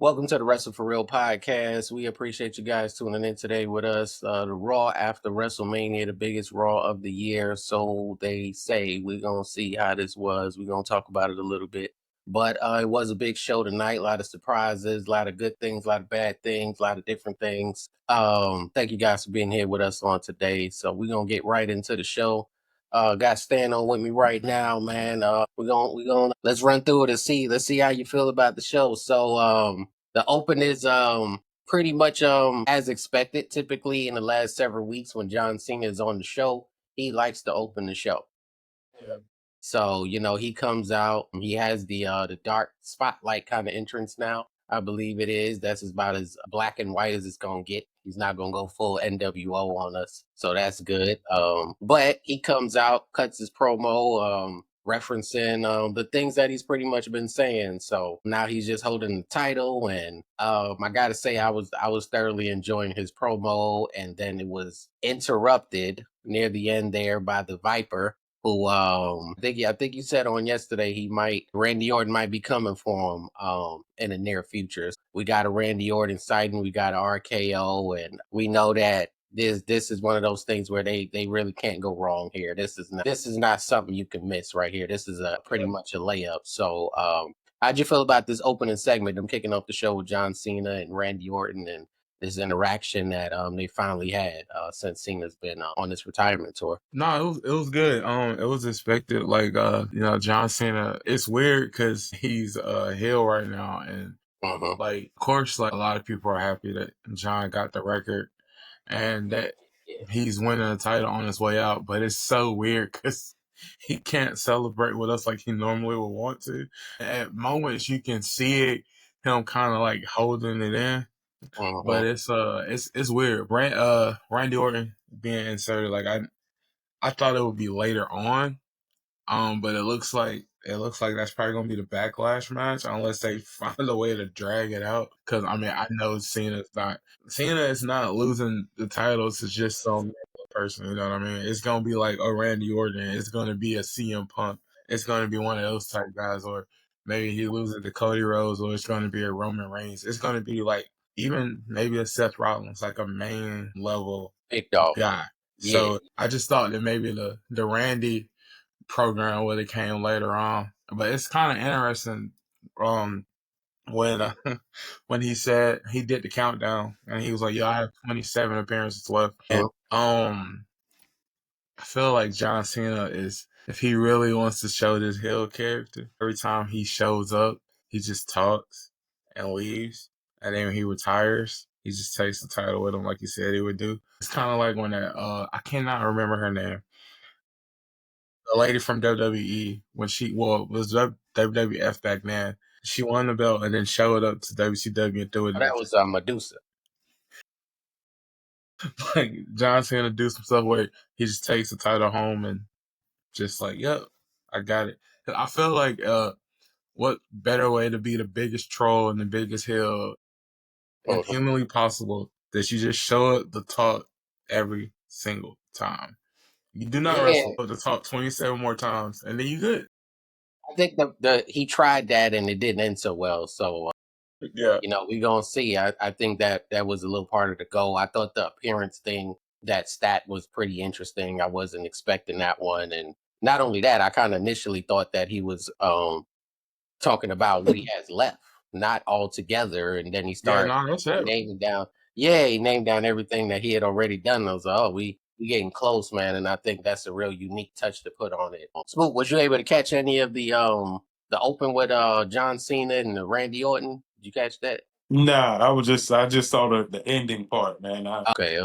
Welcome to the Wrestle for Real podcast. We appreciate you guys tuning in today with us. The Raw after Wrestlemania, the biggest Raw of the year. So they say. We're going to see how this was. We're going to talk about it a little bit. But it was a big show tonight. A lot of surprises, a lot of good things, a lot of bad things, a lot of different things. Thank you guys for being here with us on today. So we're going to get right into the show. Got Stan on with me right now, man. We're gonna let's run through it and see. Let's see how you feel about the show. So the open is pretty much as expected. Typically in the last several weeks when John Cena is on the show, he likes to open the show. Yeah. So, he comes out, he has the dark spotlight kind of entrance now. I believe it is. That's about as black and white as it's gonna get. He's not gonna go full NWO on us. So that's good. But he comes out, cuts his promo, referencing the things that he's pretty much been saying. So now he's just holding the title, and I gotta say I was thoroughly enjoying his promo, and then it was interrupted near the end there by the Viper, who I think you said on yesterday Randy Orton might be coming for him in the near future. We got a Randy Orton sighting, we got a RKO, and we know that this is one of those things where they really can't go wrong here. This is not something you can miss right here. This is a pretty much a layup. So how'd you feel about this opening segment? Them kicking off the show with John Cena and Randy Orton, and this interaction that they finally had since Cena's been on this retirement tour. No, it was good. It was expected. Like, John Cena. It's weird because he's heel right now, and like, of course, like a lot of people are happy that John got the record and that he's winning the title on his way out. But it's so weird because he can't celebrate with us like he normally would want to. At moments, you can see it, him kind of like holding it in. But it's weird. Randy Orton being inserted, like I thought it would be later on. But it looks like that's probably gonna be the backlash match unless they find a way to drag it out. Because I mean, I know Cena is not losing the title to just some person. You know what I mean? It's gonna be like a Randy Orton. It's gonna be a CM Punk. It's gonna be one of those type guys, or maybe he loses to Cody Rhodes, or it's gonna be a Roman Reigns. It's gonna be like even maybe a Seth Rollins, like a main level Big dog guy. Yeah. So I just thought that maybe the Randy program would have came later on. But it's kind of interesting when when he said he did the countdown and he was like, "Yo, I have 27 appearances left." And I feel like John Cena is, if he really wants to show this heel character, every time he shows up, he just talks and leaves, and then when he retires, he just takes the title with him like he said he would do. It's kind of like when that I cannot remember her name, the lady from WWE, when she was WWF back then. She won the belt and then showed up to WCW and threw it. That was Medusa. Like John Cena do some stuff where he just takes the title home and just like, yep, I got it. I feel like what better way to be the biggest troll and the biggest heel humanly possible that you just show up to talk every single time. You do not wrestle to talk 27 more times and then you good. I think he tried that and it didn't end so well. So yeah, we're gonna see. I think that was a little part of the goal. I thought the appearance thing, that stat was pretty interesting. I wasn't expecting that one, and not only that, I kind of initially thought that he was talking about what he has left, not all together, and then he started naming down. Yeah, he named down everything that he had already done. I was like, oh, we getting close, man, and I think that's a real unique touch to put on it. Spook, was you able to catch any of the open with John Cena and Randy Orton? Did you catch that? Nah, I just saw the ending part, man. Okay.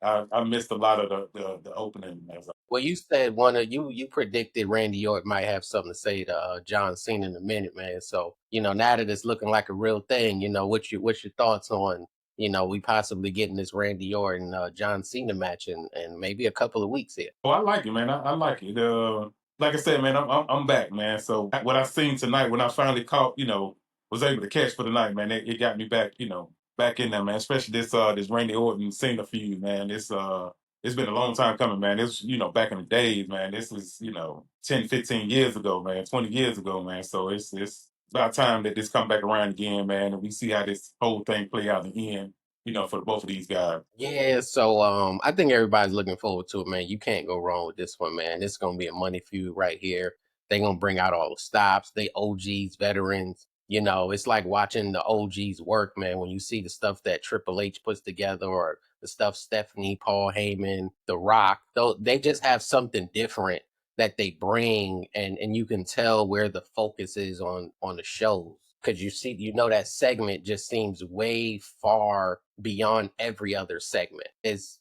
I missed a lot of the opening. Well, you said you predicted Randy Orton might have something to say to John Cena in a minute, man. So now that it's looking like a real thing, what's your thoughts on we possibly getting this Randy Orton John Cena match in maybe a couple of weeks here? Oh, I like it, man. I like it. Like I said, man, I'm back, man. So what I seen tonight, when I finally caught, was able to catch for the night, man, it got me back, back in there, man. Especially this Randy Orton Cena feud, man. It's been a long time coming, man. It's back in the days, man. This was 10, 15 years ago, man. 20 years ago, man. So it's about time that this come back around again, man, and we see how this whole thing play out in the end, for both of these guys. Yeah, so I think everybody's looking forward to it, man. You can't go wrong with this one, man. It's gonna be a money feud right here. They're gonna bring out all the stops. They OGs, veterans. It's like watching the OGs work, man. When you see the stuff that Triple H puts together, or the stuff Stephanie, Paul Heyman, The Rock, though they just have something different that they bring, and you can tell where the focus is on the shows, because that segment just seems way far beyond every other segment. Is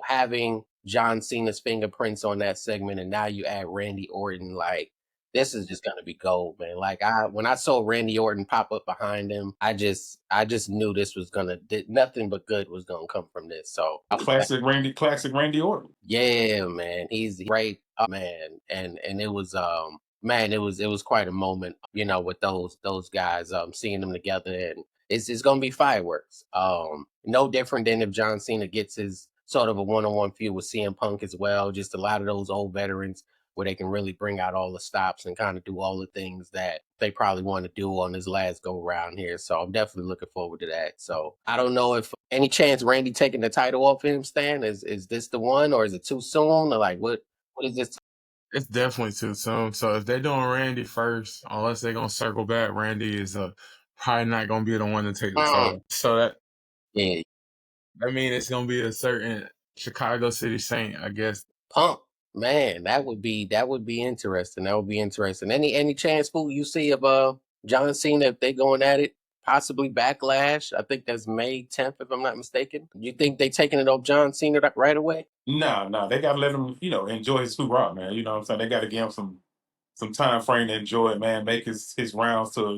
having John Cena's fingerprints on that segment, and now you add Randy Orton. Like, this is just gonna be gold, man. Like, when I saw Randy Orton pop up behind him, I just knew this was nothing but good was gonna come from this. So Classic Randy Orton. yeah, man, he's great, man, and it was man, it was quite a moment, with those guys, seeing them together, and it's gonna be fireworks. No different than if John Cena gets his sort of a one-on-one feud with CM Punk as well. Just a lot of those old veterans where they can really bring out all the stops and kind of do all the things that they probably want to do on this last go around here. So I'm definitely looking forward to that. So I don't know if any chance Randy taking the title off him, Stan. Is this the one, or is it too soon? Or like what is this? It's definitely too soon. So if they're doing Randy first, unless they're gonna circle back, Randy is probably not gonna be the one to take the title. So Yeah, I mean it's gonna be a certain Chicago City Saint, I guess. Punk, man, that would be interesting. That would be interesting. Any chance, fool, you see of John Cena, if they going at it, possibly Backlash? I think that's May 10th, if I'm not mistaken. You think they taking it off John Cena right away? No, they gotta let him, enjoy his hoorah, man. You know what I'm saying? They gotta give him some time frame to enjoy it, man. Make his rounds to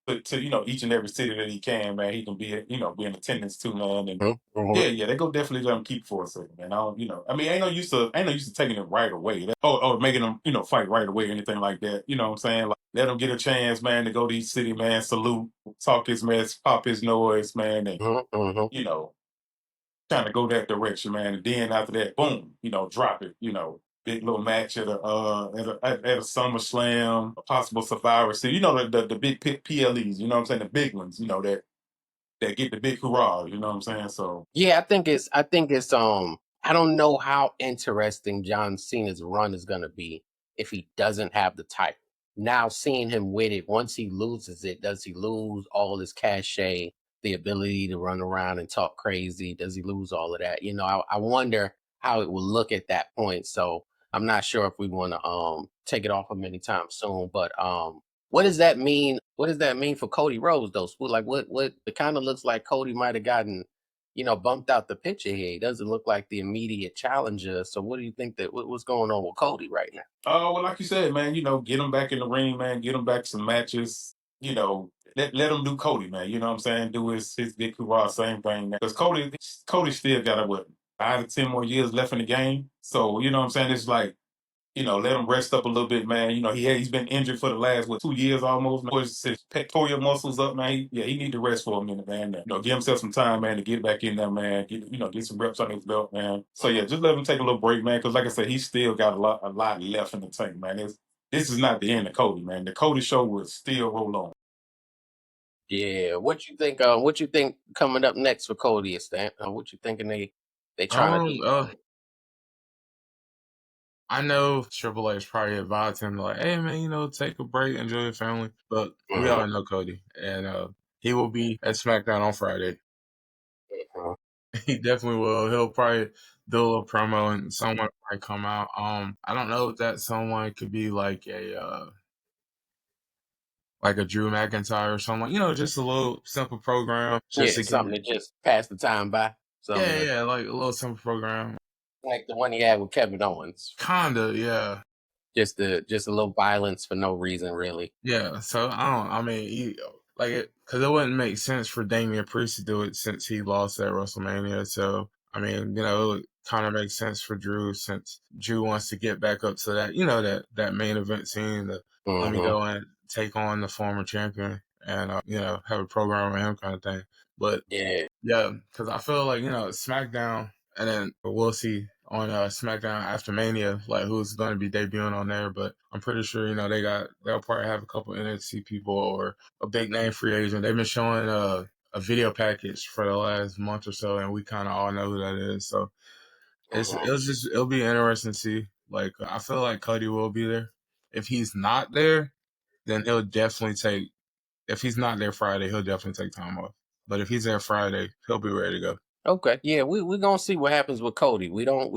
each and every city that he can, man. He can be in attendance too, man. And yeah, they go definitely let him keep for a second, man. I don't, I mean, ain't no use to taking it right away. Or making him, fight right away or anything like that. You know what I'm saying? Like, let him get a chance, man, to go to each city, man, salute, talk his mess, pop his noise, man, and kind of go that direction, man. And then after that, boom, drop it, big little match at a SummerSlam, a possible Survivor Series. The big PLEs. You know what I'm saying? The big ones. That get the big hurrah. You know what I'm saying? So Yeah, I think it's I don't know how interesting John Cena's run is gonna be if he doesn't have the title. Now seeing him with it, once he loses it, does he lose all his cachet, the ability to run around and talk crazy? Does he lose all of that? I wonder how it will look at that point. So I'm not sure if we want to take it off him anytime soon. But what does that mean? What does that mean for Cody Rhodes though? Spook? Like what it kind of looks like Cody might have gotten, bumped out the picture here. He doesn't look like the immediate challenger. So what do you think what's going on with Cody right now? oh, well, like you said, man, get him back in the ring, man. Get him back some matches. Let him do Cody, man. You know what I'm saying? Do his big hurrah, same thing. Because Cody still got what 5 to 10 more years left in the game. So you know what I'm saying? It's like let him rest up a little bit, man. He's been injured for the last 2 years almost. Push his pectoral muscles up, man. He need to rest for a minute, man. Give himself some time, man, to get back in there, man. Get some reps on his belt, man. So yeah, just let him take a little break, man. Because like I said, he still got a lot left in the tank, man. This is not the end of Cody, man. The Cody show will still roll on. Yeah. What you think coming up next for Cody is Stan? What you thinking they trying to Um, do? uh, I know Triple H probably advised him like, "Hey man, take a break, enjoy your family." But we Mhm, all know Cody, and he will be at SmackDown on Friday. mhm. He definitely will. He'll probably do a little promo, and someone might come out. I don't know if that someone could be like a Drew McIntyre or someone. Just a little simple program, just Yeah, to get. something to just pass the time by. Something Yeah, yeah, like a little simple program. like the one he had with Kevin Owens. Kinda, yeah. Just a little violence for no reason, really. Yeah, so I mean, because it wouldn't make sense for Damian Priest to do it since he lost at WrestleMania. So, I mean, it would kind of make sense for Drew since Drew wants to get back up to that, that main event scene. Let me Hmm. go and take on the former champion and, have a program with him kind of thing. But Yeah. yeah, because I feel like, SmackDown, and then we'll see on SmackDown after Mania, like who's going to be debuting on there. But I'm pretty sure they'll probably have a couple NXT people or a big name free agent. They've been showing a video package for the last month or so, and we kind of all know who that is. So it'll be interesting to see. Like I feel like Cody will be there. If he's not there, then he'll definitely take. If he's not there Friday, he'll definitely take time off. But if he's there Friday, he'll be ready to go. Okay, yeah, we're gonna see what happens with Cody. We don't.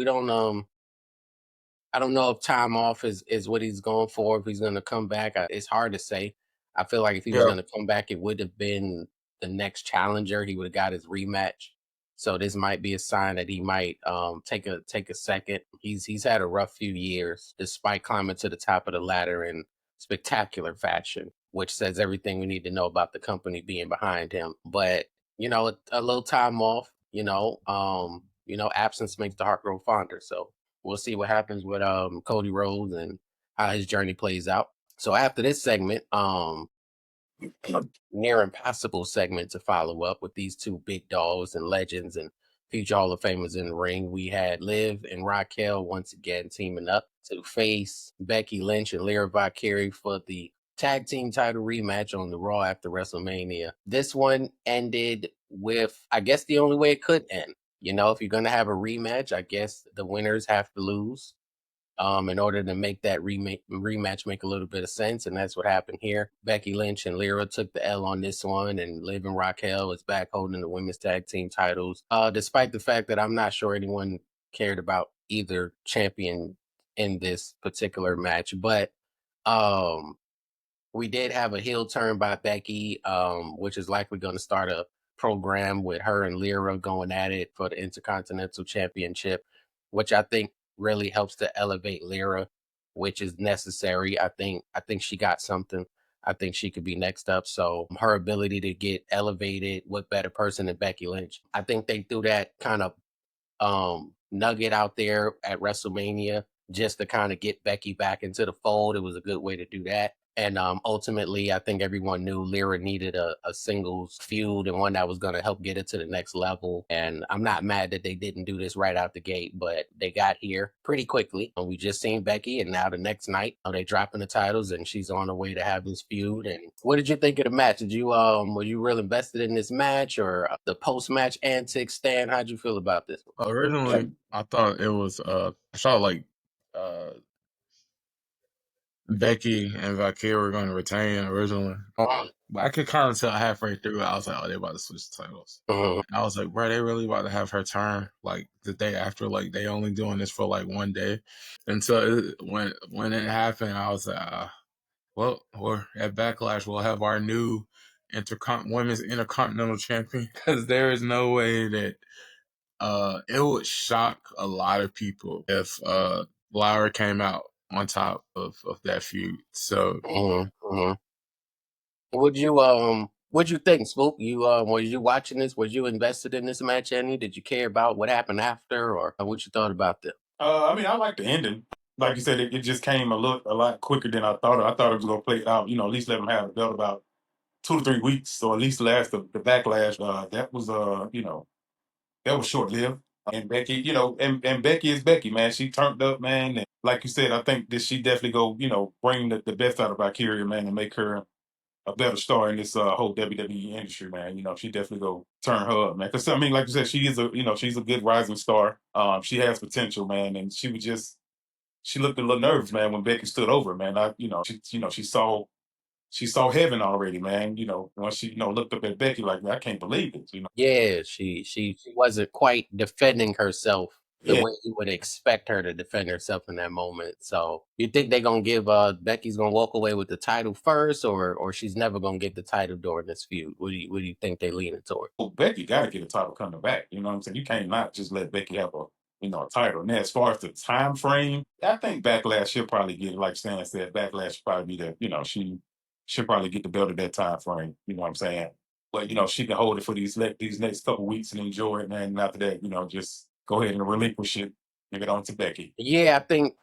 I don't know if time off is what he's going for. If he's going to come back, it's hard to say. I feel like if he was Yeah. going to come back, it would have been the next challenger. He would have got his rematch. So this might be a sign that he might take a second. He's had a rough few years, despite climbing to the top of the ladder in spectacular fashion, which says everything we need to know about the company being behind him. But a little time off. Absence makes the heart grow fonder. So we'll see what happens with Cody Rhodes and how his journey plays out. So after this segment, near impossible segment to follow up with these two big dogs and legends and future Hall of Famers in the ring. We had Liv and Raquel once again teaming up to face Becky Lynch and Lyra Valkyrie for the tag team title rematch on the Raw after WrestleMania. This one ended with, I guess, the only way it could end. If you're going to have a rematch, I guess the winners have to lose in order to make that rematch make a little bit of sense. And that's what happened here. Becky Lynch and Lyra took the L on this one, and Liv and Raquel is back holding the women's tag team titles, despite the fact that I'm not sure anyone cared about either champion in this particular match. But we did have a heel turn by Becky, which is likely going to start a program with her and Lyra going at it for the Intercontinental Championship, which I think really helps to elevate Lyra, which is necessary. I think she got something. I think she could be next up. So her ability to get elevated, what better person than Becky Lynch? I think they threw that kind of nugget out there at WrestleMania just to kind of get Becky back into the fold. It was a good way to do that. And ultimately, I think everyone knew Lyra needed a singles feud and one that was going to help get it to the next level. And I'm not mad that they didn't do this right out the gate, but they got here pretty quickly. And we just seen Becky, and now the next night, they dropping the titles, and she's on her way to have this feud. And what did you think of the match? Were you real invested in this match or the post match antics? Stan, how'd you feel about this one? Originally, I thought it was I thought like Becky and Valkyrie were going to retain originally. But I could kind of tell halfway through, I was like, oh, they're about to switch the titles. And I was like, bro, they really about to have her turn like the day after. Like they only doing this for like one day. And so when it happened, I was like, well, or at Backlash, we'll have our new women's intercontinental champion because there is no way that it would shock a lot of people if Lyra came out on top of that feud. So What'd you think, Spook? Was you watching this? Was you invested in this match any? Did you care about what happened after, or what you thought about this? I mean, I like the ending. Like you said, it just came a lot quicker than I thought. I thought it was gonna play out. At least let them have the belt about 2 to 3 weeks, or at least last the backlash. That was short lived. And Becky, and Becky is Becky, man. She turned up, man. And like you said, I think that she definitely go, bring the best out of Valkyria, man, and make her a better star in this whole WWE industry, man. She definitely go turn her up, man. Because I mean, like you said, she's a good rising star. She has potential, man, and she looked a little nervous, man, when Becky stood over, man. She saw heaven already, man. Once she looked up at Becky like, I can't believe it. Yeah, she wasn't quite defending herself the Yeah. way you would expect her to defend herself in that moment. So you think they're gonna give Becky's gonna walk away with the title first, or she's never gonna get the title during this feud? What do you think they leaning toward? Well, Becky got to get a title coming back. You know what I'm saying? You can't not just let Becky have a title. And as far as the time frame, I think Backlash she'll probably get it. Like Stan said, Backlash should probably be there. She'll probably get the belt at that time frame. You know what I'm saying? But she can hold it for these next couple weeks and enjoy it, man. And after that, just go ahead and relinquish it, give it on to Becky. Yeah,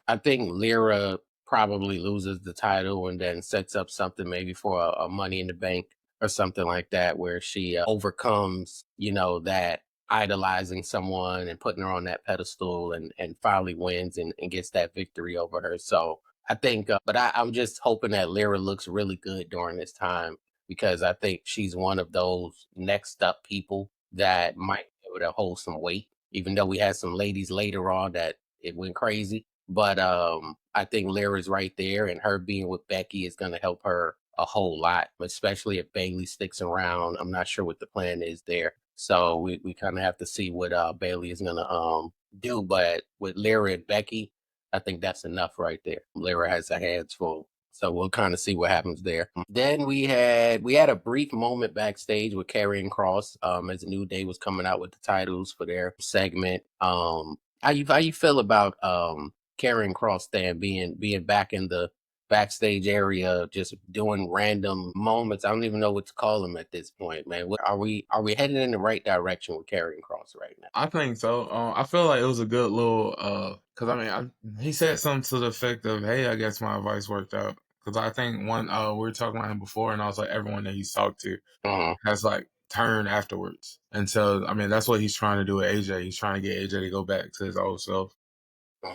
I think Lyra probably loses the title and then sets up something maybe for a Money in the Bank or something like that, where she overcomes, that idolizing someone and putting her on that pedestal and finally wins and gets that victory over her. So I think, I'm just hoping that Lyra looks really good during this time because I think she's one of those next up people that might be able to hold some weight, even though we had some ladies later on that it went crazy. But I think Lyra's right there, and her being with Becky is going to help her a whole lot, especially if Bailey sticks around. I'm not sure what the plan is there. So we kind of have to see what Bailey is going to do. But with Lyra and Becky, I think that's enough right there. Lyra has her hands full. So we'll kind of see what happens there. Then we had a brief moment backstage with Karrion Cross as New Day was coming out with the titles for their segment. How you feel about Karrion Cross Stan being back in the backstage area, just doing random moments? I don't even know what to call them at this point, man. Are we headed in the right direction with Karrion Cross right now? I think so. I feel like it was a good little, cause I mean, he said something to the effect of, "Hey, I guess my advice worked out." Cause I think we were talking about him before, and I was like, everyone that he's talked to has like turned afterwards, and so I mean, that's what he's trying to do with AJ. He's trying to get AJ to go back to his old self.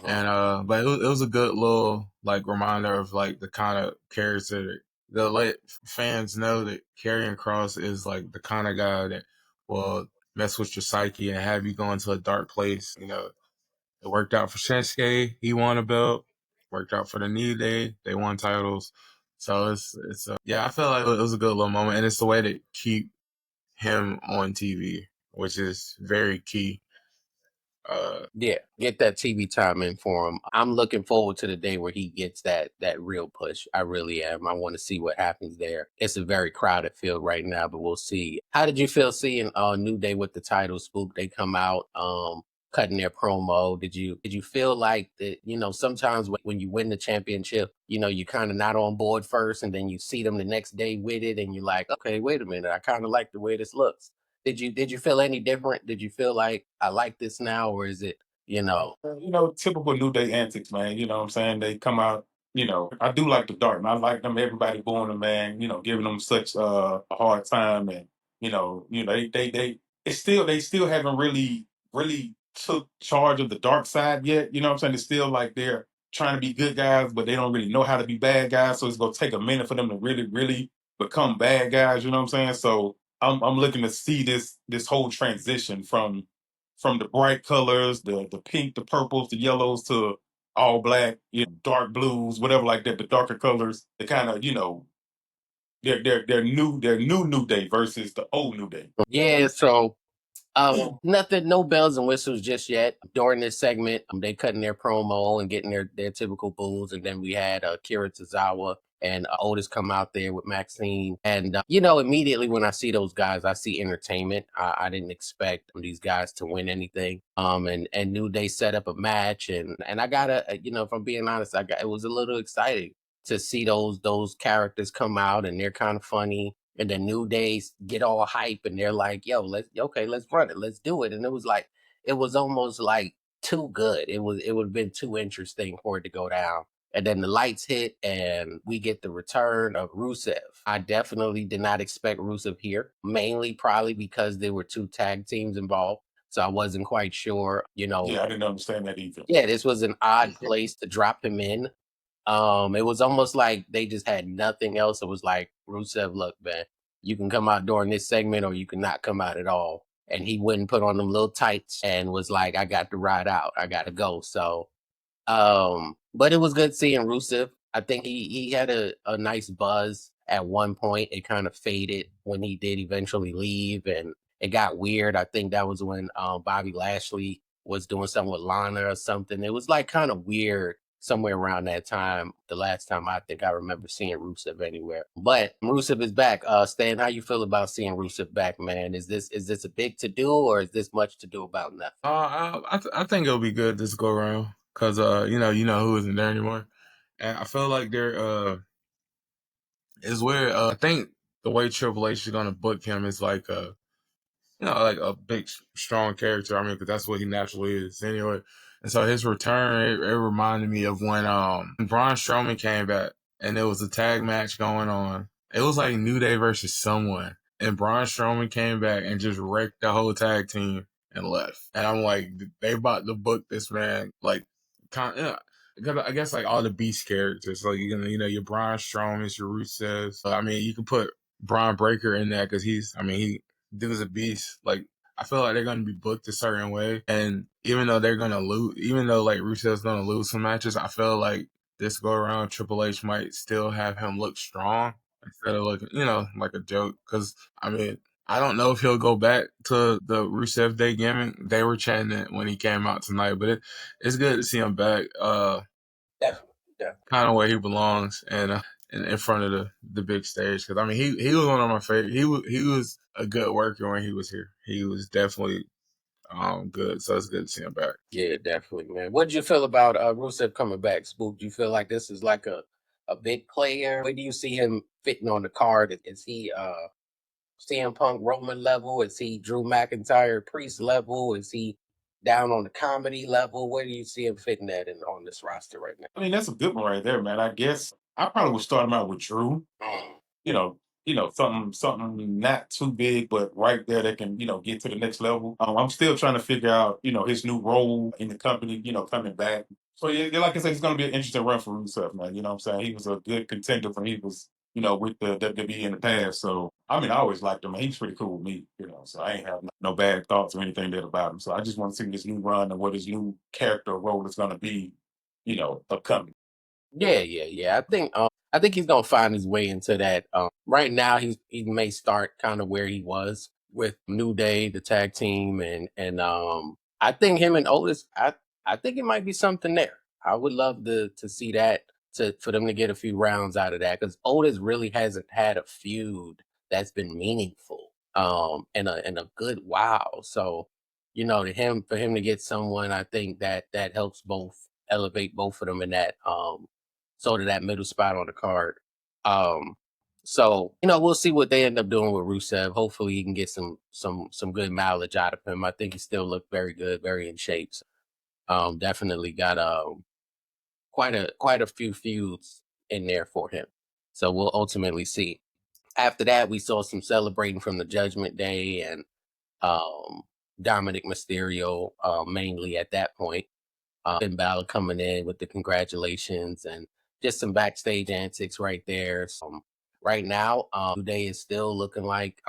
And but it was a good little like reminder of like the kind of character that let fans know that Karrion Cross is like the kind of guy that will mess with your psyche and have you go into a dark place. You know, it worked out for Shinsuke. He won a belt. Worked out for the New Day. They won titles. So it's yeah, I feel like it was a good little moment, and it's the way to keep him on TV, which is very key. Yeah, get that TV time in for him. I'm looking forward to the day where he gets that real push. I really am. I want to see what happens there. It's a very crowded field right now, but we'll see. How did you feel seeing New Day with the title? Spook, they come out cutting their promo. Did you feel like that, sometimes when you win the championship, you're kind of not on board first and then you see them the next day with it and you're like, okay, wait a minute, I kind of like the way this looks. Did you feel any different? Did you feel like I like this now, or is it, you know? Typical New Day antics, man. You know what I'm saying? They come out, I do like the dark, and I like them, everybody booing them, man, giving them such a hard time. And, they still haven't really took charge of the dark side yet. You know what I'm saying? It's still like they're trying to be good guys, but they don't really know how to be bad guys. So it's going to take a minute for them to really, really become bad guys. You know what I'm saying? So I'm looking to see this whole transition from the bright colors, the pink, the purples, the yellows to all black, dark blues, whatever like that, the darker colors, the kind of, their new New Day versus the old New Day. Yeah, so nothing, no bells and whistles just yet. During this segment, they cutting their promo and getting their typical boos, and then we had Kira Tozawa and Otis come out there with Maxine, and immediately when I see those guys, I see entertainment. I didn't expect these guys to win anything. And New Day set up a match, and I gotta, if I'm being honest, it was a little exciting to see those characters come out, and they're kind of funny. And then New Days get all hype and they're like, yo, let's run it. Let's do it. And it was almost like too good. It would have been too interesting for it to go down. And then the lights hit and we get the return of Rusev. I definitely did not expect Rusev here, mainly probably because there were two tag teams involved. So I wasn't quite sure, Yeah, I didn't understand that either. Yeah, this was an odd place to drop him in. It was almost like they just had nothing else. It was like, Rusev, look, man, you can come out during this segment or you can not come out at all. And he wouldn't put on them little tights and was like, I got to ride out. I got to go. So but it was good seeing Rusev. I think he had a nice buzz at one point. It kind of faded when he did eventually leave, and it got weird. I think that was when Bobby Lashley was doing something with Lana or something. It was like kind of weird somewhere around that time. The last time I think I remember seeing Rusev anywhere. But Rusev is back. Stan, how you feel about seeing Rusev back, man? Is this a big to do or is this much to do about nothing? I think it'll be good this go around because you know who isn't there anymore, and I feel like there is where I think the way Triple H is gonna book him is like like a big strong character. I mean, because that's what he naturally is anyway. And so his return, it reminded me of when Braun Strowman came back and there was a tag match going on. It was like New Day versus someone, and Braun Strowman came back and just wrecked the whole tag team. and left. And I'm like, they about to book this man like because I guess like all the beast characters, like your Braun Strowman's, your Rusev's. I mean, you can put Braun Breaker in there because he dude's a beast. Like I feel like they're gonna be booked a certain way, and even though they're gonna lose, even though like Rusev's gonna lose some matches, I feel like this go around Triple H might still have him look strong instead of looking, like a joke. Because I mean, I don't know if he'll go back to the Rusev Day gimmick. They were chanting it when he came out tonight, but it's good to see him back. Definitely. Kind of where he belongs, and in front of the big stage. Because I mean, he was one of my favorite. He was a good worker when he was here. He was definitely good. So it's good to see him back. Yeah, definitely, man. What did you feel about Rusev coming back, Spook? Do you feel like this is like a big player? Where do you see him fitting on the card? Is he CM Punk Roman level? Is he Drew McIntyre Priest level? Is he down on the comedy level? Where do you see him fitting that in on this roster right now? I mean, that's a good one right there, man. I guess I probably would start him out with Drew. You know, something not too big, but right there that can, get to the next level. I'm still trying to figure out, his new role in the company, coming back. So yeah, like I said, it's gonna be an interesting run for Rusev, man. You know what I'm saying? He was a good contender when he was, with the WWE in the past. So I mean, I always liked him. He's pretty cool with me, so I ain't have no bad thoughts or anything there about him. So I just want to see this new run and what his new character role is gonna be, upcoming. Yeah. I think he's gonna find his way into that. Right now, he may start kind of where he was with New Day, the tag team, and I think him and Otis. I think it might be something there. I would love to see that for them to get a few rounds out of that because Otis really hasn't had a feud that's been meaningful in a good while. So for him to get someone, I think that helps both elevate both of them in that sort of that middle spot on the card. Um, so we'll see what they end up doing with Rusev. Hopefully, he can get some good mileage out of him. I think he still looked very good, very in shape. So, definitely got quite a few feuds in there for him. So we'll ultimately see. After that, we saw some celebrating from the Judgment Day and um, Dominic Mysterio mainly at that point. Finn Balor coming in with the congratulations and just some backstage antics right there. So right now, New Day is still looking like,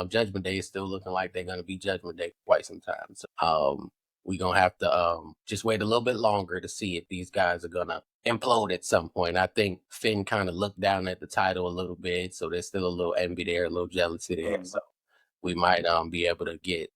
Judgment Day is still looking like they're going to be Judgment Day for quite some time. So we're going to have to just wait a little bit longer to see if these guys are going to implode at some point. I think Finn kind of looked down at the title a little bit. So there's still a little envy there, a little jealousy there. So we might be able to get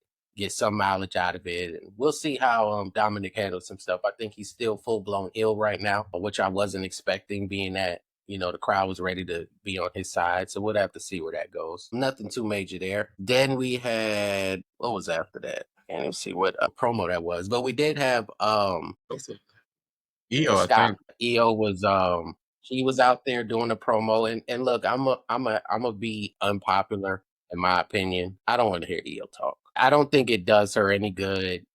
some mileage out of it. And we'll see how Dominic handles some stuff. I think he's still full blown ill right now, which I wasn't expecting, being that the crowd was ready to be on his side. So we'll have to see where that goes. Nothing too major there. Then we had what was after that? I can't even see what promo that was, but we did have EO, I Scott. think. EO was she was out there doing a promo, and look, I'm a be unpopular in my opinion. I don't want to hear EO talk. I don't think it does her any good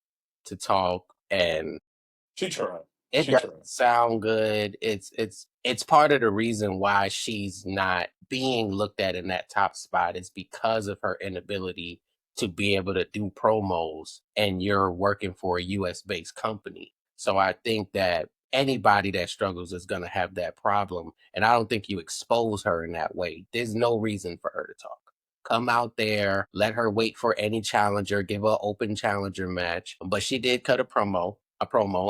to talk, and She tried. it She doesn't tried. sound good. It's part of the reason why she's not being looked at in that top spot is because of her inability to be able to do promos, and you're working for a US based company. So I think that anybody that struggles is going to have that problem, and I don't think you expose her in that way. There's no reason for her to talk. Come out there, let her wait for any challenger, give her an open challenger match. But she did cut a promo,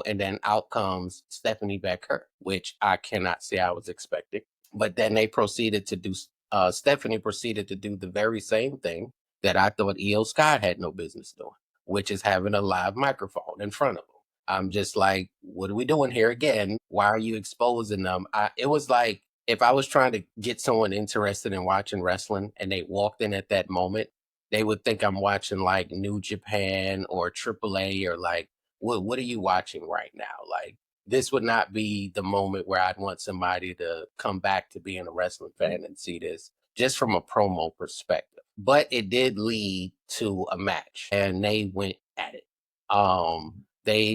and then out comes Stephanie Becker, which I cannot say I was expecting. But then Stephanie proceeded to do the very same thing that I thought EO Sky had no business doing, which is having a live microphone in front of them. I'm just like, what are we doing here again? Why are you exposing them? It was like if I was trying to get someone interested in watching wrestling and they walked in at that moment, they would think I'm watching like New Japan or AAA or like what are you watching right now? Like this would not be the moment where I'd want somebody to come back to being a wrestling fan and see this just from a promo perspective. But it did lead to a match and they went at it.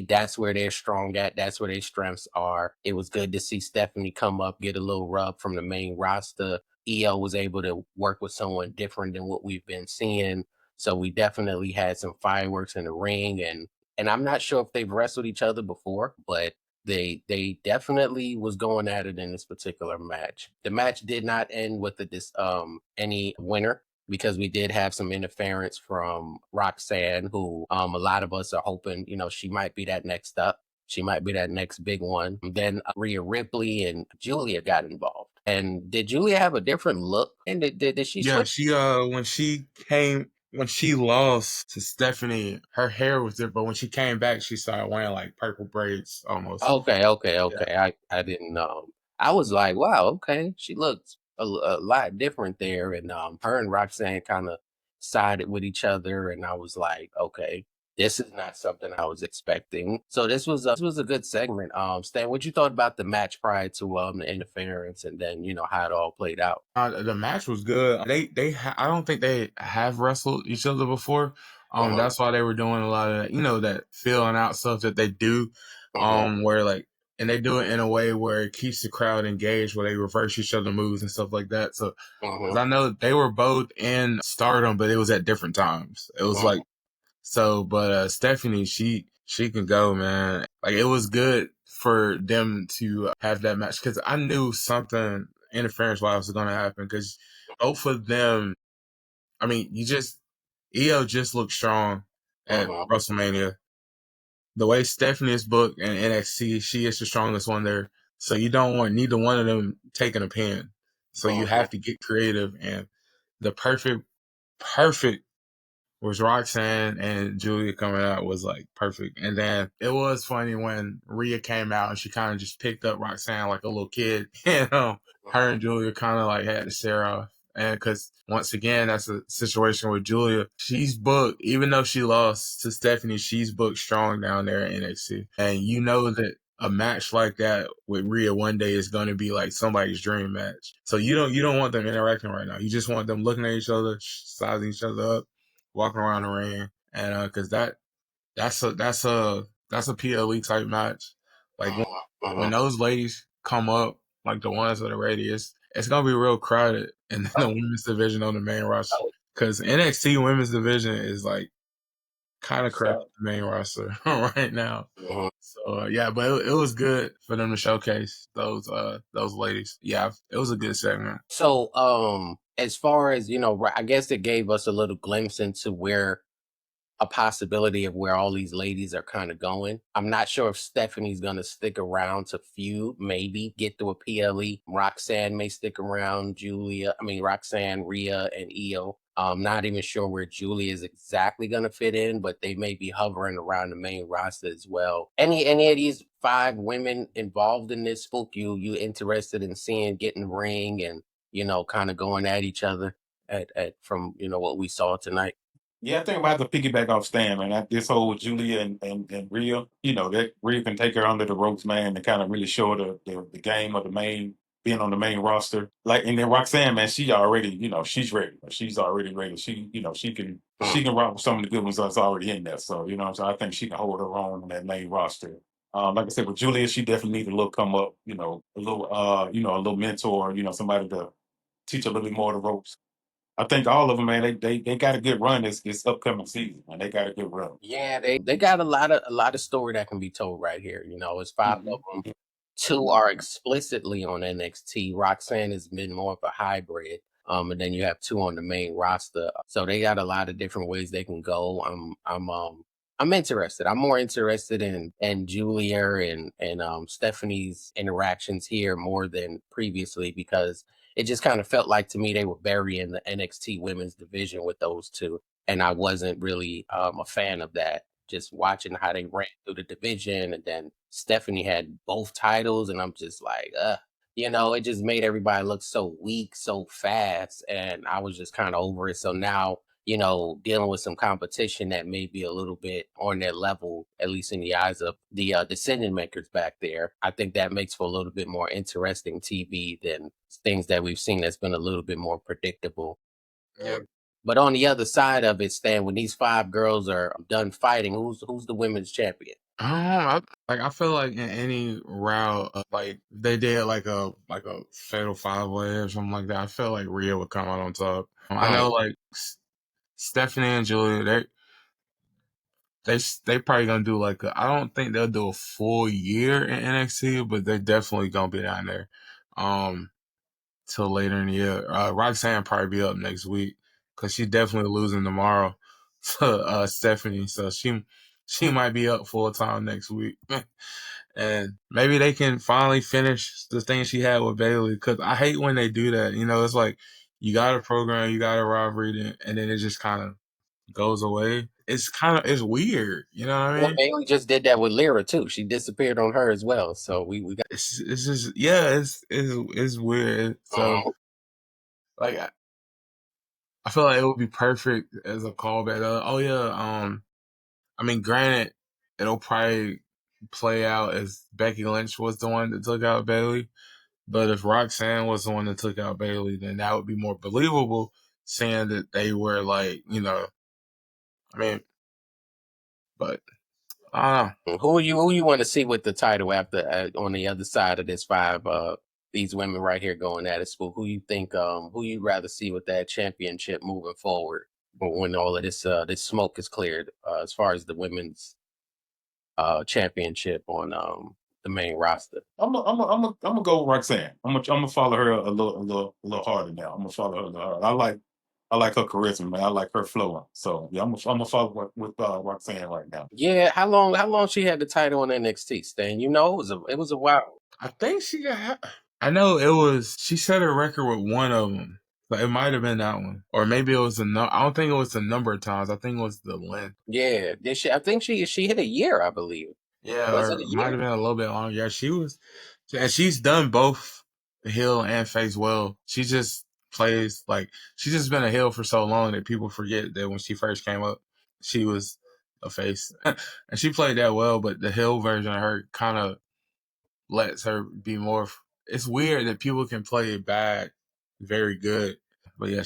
That's where they're strong at. That's where their strengths are. It was good to see Stephanie come up, get a little rub from the main roster. EO was able to work with someone different than what we've been seeing. So we definitely had some fireworks in the ring, and I'm not sure if they've wrestled each other before, but they definitely was going at it in this particular match. The match did not end with any winner because we did have some interference from Roxanne, who a lot of us are hoping, she might be that next up. She might be that next big one. Then Rhea Ripley and Julia got involved. And did Julia have a different look? And did she Yeah, switch? she when she lost to Stephanie, her hair was different. But when she came back, she started wearing like purple braids almost. Yeah. Okay. I didn't know. I was like, wow, okay. She looks a lot different there. And her and Roxanne kind of sided with each other. And I was like, okay, this is not something I was expecting. So this was a good segment. Stan, what you thought about the match prior to the interference, and then how it all played out? The match was good. I don't think they have wrestled each other before. Uh-huh. That's why they were doing a lot of that, that feeling out stuff that they do. Uh-huh. Where like, and they do it in a way where it keeps the crowd engaged, where they reverse each other moves and stuff like that. So, because Uh-huh. I know they were both in Stardom, but it was at different times. It was like so, but Stephanie, she can go, man. Like it was good for them to have that match because I knew something interference wise was going to happen because both of them. I mean, Io just looked strong at Uh-huh. WrestleMania. The way Stephanie is booked in NXT, she is the strongest one there. So you don't want neither one of them taking a pin. So you Uh-huh. have to get creative and the perfect was Roxanne and Julia coming out was like perfect. And then it was funny when Rhea came out and she kind of just picked up Roxanne like a little kid. Her and Julia kind of like had to stare off. And because once again, that's a situation with Julia. She's booked, even though she lost to Stephanie, she's booked strong down there in NXT. And you know that a match like that with Rhea one day is going to be like somebody's dream match. So you don't want them interacting right now. You just want them looking at each other, sizing each other up, walking around the ring, and because that's a PLE type match. Like when Uh-huh. those ladies come up, like the ones that are ready, it's gonna be real crowded in the women's division on the main roster. Oh, Because NXT women's division is like kind of crowded So, the main roster right now. uh-huh. So yeah, but it was good for them to showcase those ladies. Yeah, it was a good segment. So, as far as I guess it gave us a little glimpse into where a possibility of where all these ladies are kind of going. I'm not sure if Stephanie's going to stick around to feud, maybe get through a PLE. Roxanne may stick around, Roxanne, Rhea, and Io. I'm not even sure where Julia is exactly going to fit in, but they may be hovering around the main roster as well. Any of these 5 women involved in this, Spook, you interested in seeing get in the ring and kind of going at each other at from what we saw tonight? yeah, I think I'm about to piggyback off Stan, man. This whole Julia and Rhea, that Rhea can take her under the ropes, man, and kind of really show her the game of the main, being on the main roster. Like, and then Roxanne, man, she already, she's ready. She's already ready. She, she can rock with some of the good ones that's already in there. So, so I think she can hold her own on that main roster. Like I said, with Julia, she definitely needs a little come up, a little mentor, somebody to teach a little bit more of the ropes. I think all of them, man, they got a good run this upcoming season, and they got a good run. Yeah, they got a lot of story that can be told right here. It's 5 of Mhm. them. 2 are explicitly on NXT. Roxanne has been more of a hybrid. And then you have 2 on the main roster. So they got a lot of different ways they can go. I'm interested. I'm more interested in Julia and Stephanie's interactions here more than previously because it just kind of felt like to me they were burying the NXT women's division with those 2, and I wasn't really a fan of that. Just watching how they ran through the division, and then Stephanie had both titles, and I'm just like, it just made everybody look so weak, so fast, and I was just kind of over it. So now, dealing with some competition that may be a little bit on their level, at least in the eyes of the decision makers back there, I think that makes for a little bit more interesting TV than things that we've seen that's been a little bit more predictable. Yeah. But on the other side of it, Stan, when these 5 girls are done fighting, who's the women's champion? I feel like in any route, like they did like a fatal 5 way or something like that. I feel like Rhea would come out on top. I Uh, know like Stephanie and Julia, they probably gonna do like I don't think they'll do a full year in NXT, but they're definitely gonna be down there till later in the year. Roxanne probably be up next week because she's definitely losing tomorrow to Stephanie, so she might be up full time next week. And maybe they can finally finish the thing she had with Bailey, because I hate when they do that. You know, it's like you got a program, you got a rivalry, and then it just kind of goes away. It's weird. You know what I Well, mean? Bailey just did that with Lyra too. She disappeared on her as well. So we got. It's just yeah, it's weird. So like I feel like it would be perfect as a callback. Oh yeah, I mean, granted, it'll probably play out as Becky Lynch was the one that took out Bailey. But if Roxanne was the one that took out Bailey, then that would be more believable, saying that they were like, you know, I mean, but I don't know. Who you want to see with the title after on the other side of this five these women right here going at it, Spook? Who you think who you'd rather see with that championship moving forward when all of this smoke is cleared as far as the women's championship on the main roster? I'm gonna go with Roxanne. I'm gonna follow her a little harder now. I'm gonna follow her a little harder. I like her charisma, man. I like her flowing. So yeah, I'm gonna follow with Roxanne right now. Yeah, how long she had the title on NXT, Stan? You know, it was a while. I think she got. I know it was. She set a record with one of them. But it might have been that one, or maybe it was I don't think it was the number of times. I think it was the length. Yeah, I think she hit a year, I believe. Yeah, Was it or a it might year? have been a little bit longer. Yeah, she was, and she's done both heel and face well. She just plays like she's just been a heel for so long that people forget that when she first came up, she was a face, and she played that well. But the heel version of her kind of lets her be more. It's weird that people can play bad, very good, but yeah,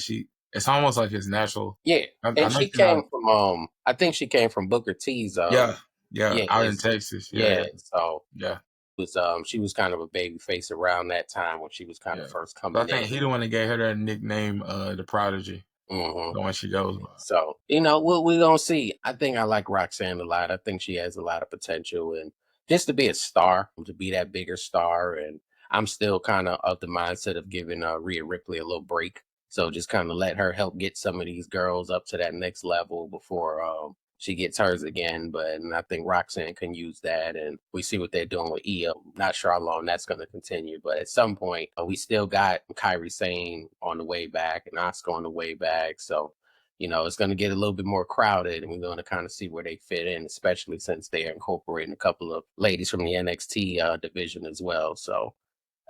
it's almost like it's natural. Yeah, I and know she she's not. came from I think she came from Booker T's Yeah, yeah, yeah, out in Texas. Yeah, yeah. yeah, So yeah. was she was kind of a baby face around that time when she was kind of Yeah. first So I coming think in. he the one that gave her that nickname, the Prodigy, Hmm. the one she goes by. So we're gonna see. I think I like Roxanne a lot. I think she has a lot of potential, and just to be a star, to be that bigger star. And I'm still kind of the mindset of giving Rhea Ripley a little break. So just kind of let her help get some of these girls up to that next level before she gets hers again. And I think Roxanne can use that, and we see what they're doing with Io. Not sure how long that's going to continue, but at some point we still got Kyrie Sane on the way back and Oscar on the way back. So it's going to get a little bit more crowded, and we're going to kind of see where they fit in, especially since they are incorporating a couple of ladies from the NXT division as well. So,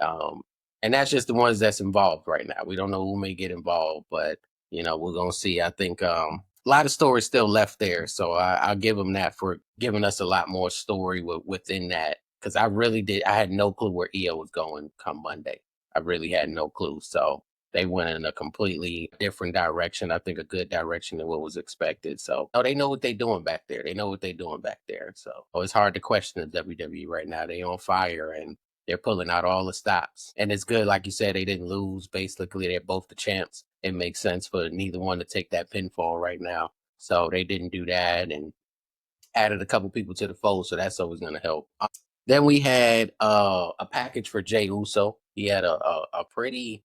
um, and that's just the ones that's involved right now. We don't know who may get involved, but we're going to see. I think a lot of stories still left there, so I'll give them that for giving us a lot more story within that. Because I had no clue where EO was going come Monday. I really had no clue. So they went in a completely different direction. I think a good direction than what was expected. So, they know what they're doing back there. They know what they're doing back there. So, it's hard to question the WWE right now. They on fire and they're pulling out all the stops. And it's good, like you said, they didn't lose. Basically, they're both the champs. It makes sense for neither one to take that pinfall right now. So they didn't do that and added a couple people to the fold. So that's always going to help. Then we had a package for Jay Uso. He had a pretty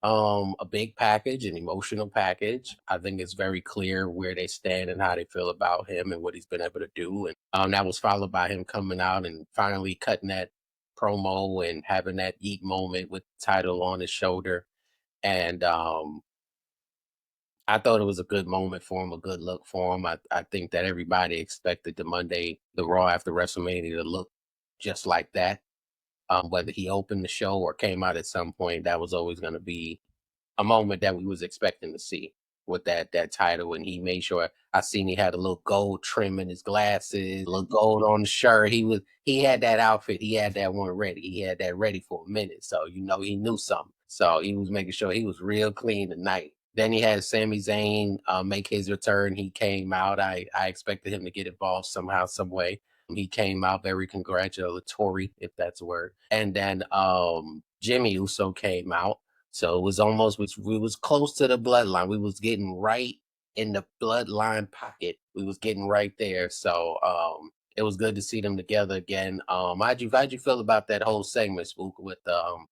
a big package, an emotional package. I think it's very clear where they stand and how they feel about him and what he's been able to do. And that was followed by him coming out and finally cutting that promo and having that eat moment with the title on his shoulder. And I thought it was a good moment for him, a good look for him. I think that everybody expected the Raw after WrestleMania to look just like that. Whether he opened the show or came out at some point, that was always going to be a moment that we was expecting to see with that title. And he made sure I seen he had a little gold trim in his glasses, a little gold on the shirt. He had that outfit. He had that one ready. He had that ready for a minute. So he knew something. So he was making sure he was real clean tonight. Then he had Sami Zayn make his return. He came out. I expected him to get involved somehow, some way. He came out very congratulatory, if that's a word. And then Jimmy Uso came out. So it was almost we was close to the bloodline. We was getting right in the bloodline pocket. We was getting right there. So it was good to see them together again. How'd you feel about that whole segment, Spook, with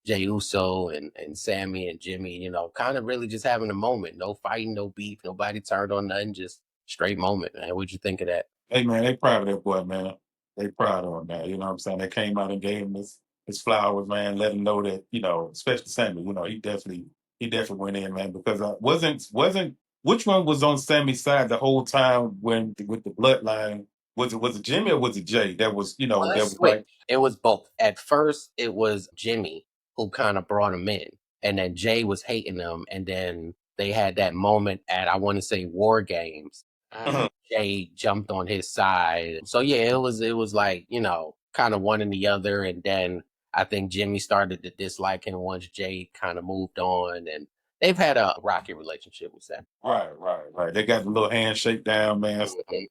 Jey Uso and Sammy and Jimmy? Kind of really just having a moment. No fighting, no beef, nobody turned on nothing, just straight moment, man. What'd you think of that? Hey man, they proud of that boy, man. They proud of him, man. You know what I'm saying? They came out and gave him his flowers, man. Let him know that, especially Sammy, he definitely went in, man, because wasn't which one was on Sammy's side the whole time when with the bloodline? Was it Jimmy or was it Jay? That was, Well, that let's was switch. like It was both. At first, it was Jimmy who kind of brought him in, and then Jay was hating him, and then they had that moment at, I want to say, War Games. uh Jay jumped on his side, so yeah, it was like, kind of one and the other, and then I think Jimmy started to dislike him once Jay kind of moved on, and they've had a rocky relationship with that. right. They got the little handshake down, man. So Mhm,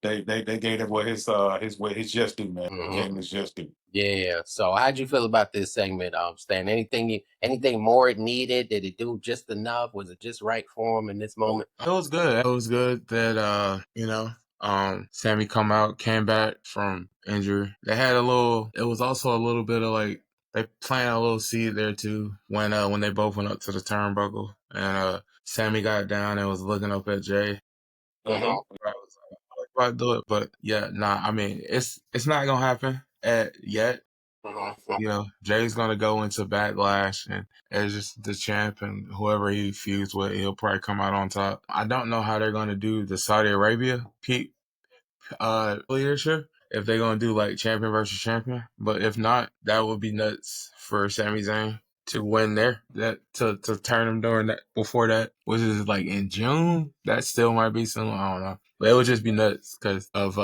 they gave that boy his just due, man. They mhm. gave him his just due. Yeah. So how'd you feel about this segment, Stan? Anything more it needed? Did it do just enough? Was it just right for him in this moment? It was good. It was good that Sammy came back from injury. They had a little. It was also a little bit of like they planted a little seed there too when they both went up to the turnbuckle and Sammy got down and was looking up at Jay. Uh-huh. I was like, about to do it, but yeah, nah. I mean, it's not gonna happen at yet. Mhm, Jay's gonna go into Backlash and as just the champ, and whoever he feuds with, he'll probably come out on top. I don't know how they're gonna do the Saudi Arabia leadership, if they're gonna do like champion versus champion. But if not, that would be nuts for Sami Zayn to win there. That to turn him during that before that, which is like in June. That still might be soon. I don't know, but it would just be nuts because of